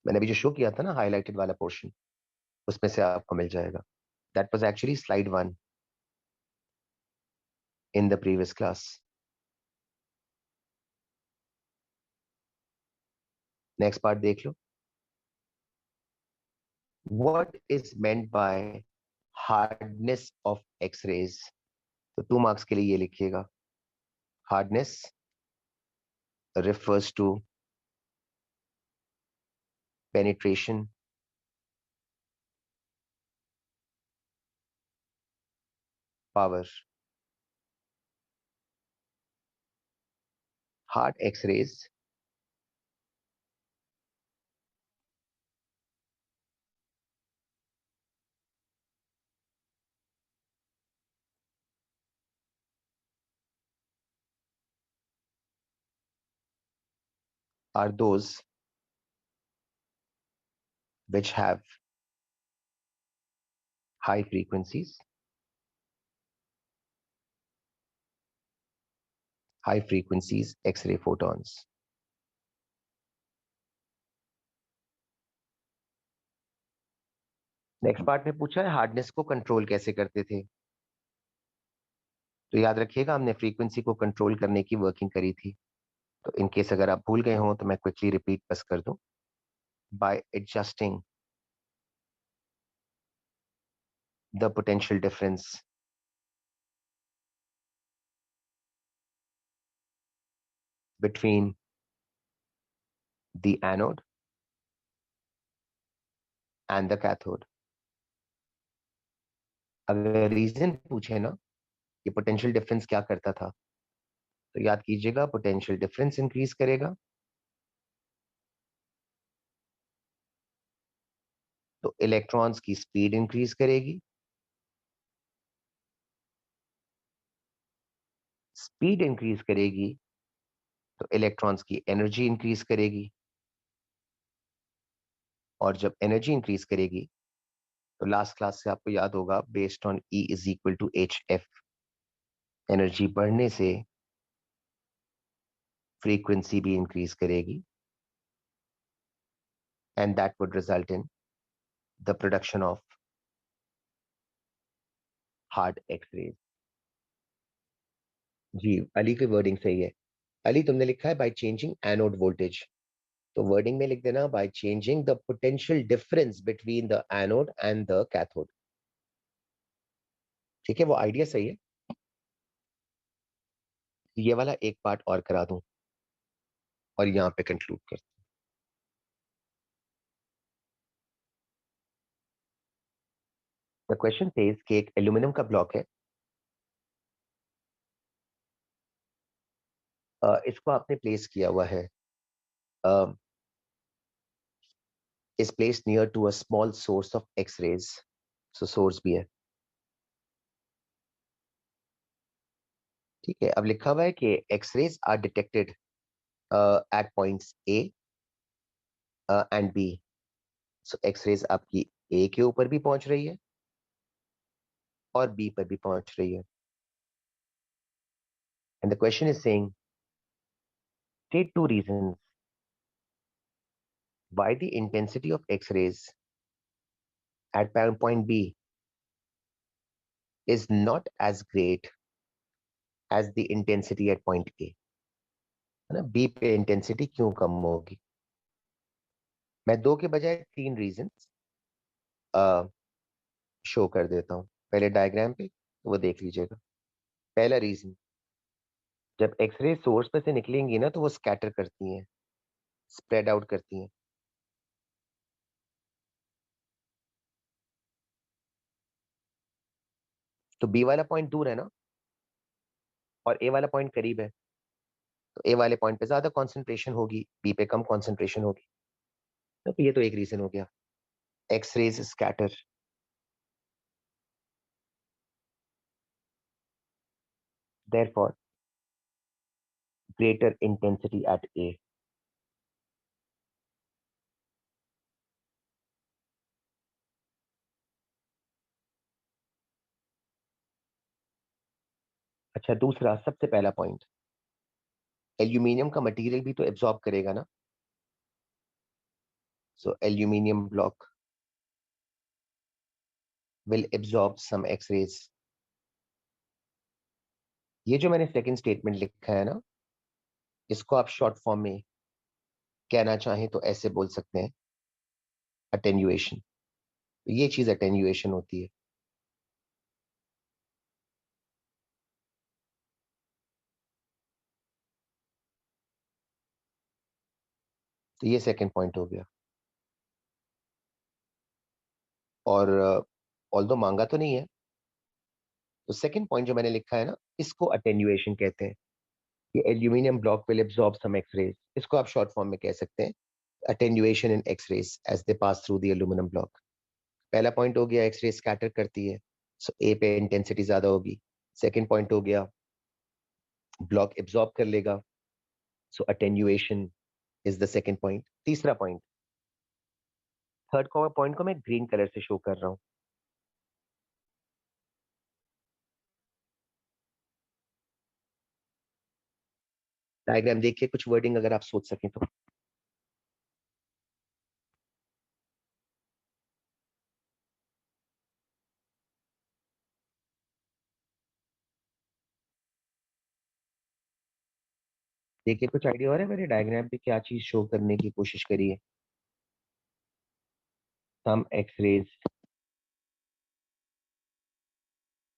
मैंने अभी जो शो किया था ना हाईलाइटेड वाला पोर्शन, उसमें से आपको मिल जाएगा. That was actually slide 1 in the previous class. Next part देख लो. What is meant by hardness of x-rays. तो 2 मार्क्स के लिए ये लिखिएगा. Hardness refers to penetration, power. Hard X-rays are those which have high frequencies, X-ray photons. Next part में पूछा है हार्डनेस को कंट्रोल कैसे करते थे. तो याद रखिएगा हमने फ्रीक्वेंसी को कंट्रोल करने की वर्किंग करी थी. तो इन केस अगर आप भूल गए हो तो मैं क्विकली रिपीट बस कर दूं. Bye adjusting the potential difference between the anode and the cathode. अगर रीजन पूछे ना कि पोटेंशियल डिफरेंस क्या करता था तो याद कीजिएगा पोटेंशियल डिफरेंस इंक्रीज करेगा तो इलेक्ट्रॉन्स की स्पीड इंक्रीज करेगी. स्पीड इंक्रीज करेगी तो इलेक्ट्रॉन्स की एनर्जी इंक्रीज करेगी. और जब एनर्जी इंक्रीज करेगी तो लास्ट क्लास से आपको याद होगा based on E is equal to h f. Energy बढ़ने से फ्रीक्वेंसी भी इंक्रीज करेगी and that would result in the production of hard x-rays. जी अली की वर्डिंग सही है. अली तुमने लिखा है बाय चेंजिंग एनोड वोल्टेज. तो वर्डिंग में लिख देना by changing the potential difference between the anode and the cathode. ठीक है वो आइडिया सही है. ये वाला एक पार्ट और करा दूं और यहाँ पे कंक्लूड कर. द क्वेश्चन सेज कि एक एल्यूमिनियम का ब्लॉक है. इसको आपने प्लेस किया हुआ है. Is place near to a small source of x raise. So source भी है. ठीक है अब लिखा हुआ है कि X rays are detected at points A and B. So X rays आपकी ए के ऊपर भी पहुंच रही है और बी पर भी पहुंच रही है. And the question is saying state 2 reasons why the intensity of X-rays at point B is not as great as the intensity at point A. है ना बी पे इंटेंसिटी क्यों कम होगी. मैं 2 के बजाय 3 रीजंस शो कर देता हूं पहले डायग्राम पे तो वो देख लीजिएगा. पहला रीजन जब एक्सरे सोर्स पे से निकलेंगी ना तो वो स्कैटर करती हैं स्प्रेड आउट करती हैं. तो बी वाला पॉइंट दूर है ना और ए वाला पॉइंट करीब है. तो ए वाले पॉइंट पे ज्यादा कॉन्सेंट्रेशन होगी बी पे कम कॉन्सेंट्रेशन होगी. तो ये तो एक रीजन हो गया. X rays scatter. Therefore, greater intensity at A. अच्छा दूसरा सबसे पहला पॉइंट एल्यूमिनियम का मटेरियल भी तो एब्जॉर्ब करेगा ना. So aluminium block will absorb some x-rays. ये जो मैंने सेकंड स्टेटमेंट लिखा है ना इसको आप शॉर्ट फॉर्म में कहना चाहें तो ऐसे बोल सकते हैं अटेन्युएशन। ये चीज अटेन्युएशन होती है। तो ये सेकंड पॉइंट हो गया। और ऑल्दो मांगा तो नहीं है, तो सेकंड पॉइंट जो मैंने लिखा है ना, इसको अटेन्युएशन कहते हैं। ये aluminium block will absorb some x rays, इसको आप शॉर्ट फॉर्म में कह सकते हैं attenuation in x rays as they pass through the aluminium block. पहला पॉइंट हो गया एक्स रे स्कैटर करती है, सो ए पे इंटेंसिटी ज्यादा होगी। सेकंड पॉइंट हो गया ब्लॉक एब्जॉर्ब कर लेगा, सो attenuation is the second point. तीसरा पॉइंट, थर्ड पॉइंट को मैं ग्रीन कलर से शो कर रहा हूँ। डायग्राम देखिए, कुछ वर्डिंग अगर आप सोच सकें तो। देखिए कुछ आइडिया हो रहा है मेरे डायग्राम पे क्या चीज शो करने की कोशिश करी है। Some x rays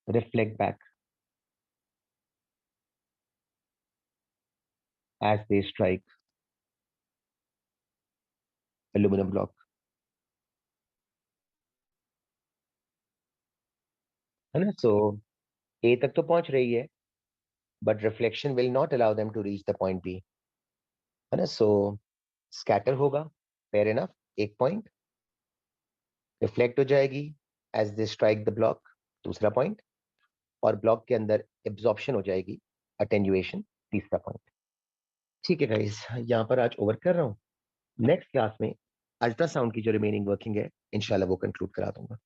reflect back as they strike aluminium block, है ना। सो ए तक तो पहुंच रही है, but reflection will not allow them to reach the point B, है ना। सो स्कैटर होगा, फेयर इनफ, एक पॉइंट। रिफ्लेक्ट हो जाएगी as they strike the block, दूसरा पॉइंट। और ब्लॉक के अंदर एब्जॉर्प्शन हो जाएगी, अटेन्युएशन, तीसरा पॉइंट। ठीक है गाइस, यहाँ पर आज ओवर कर रहा हूँ। नेक्स्ट क्लास में अल्ट्रासाउंड की जो रिमेनिंग वर्किंग है इंशाल्लाह वो कंक्लूड करा दूंगा।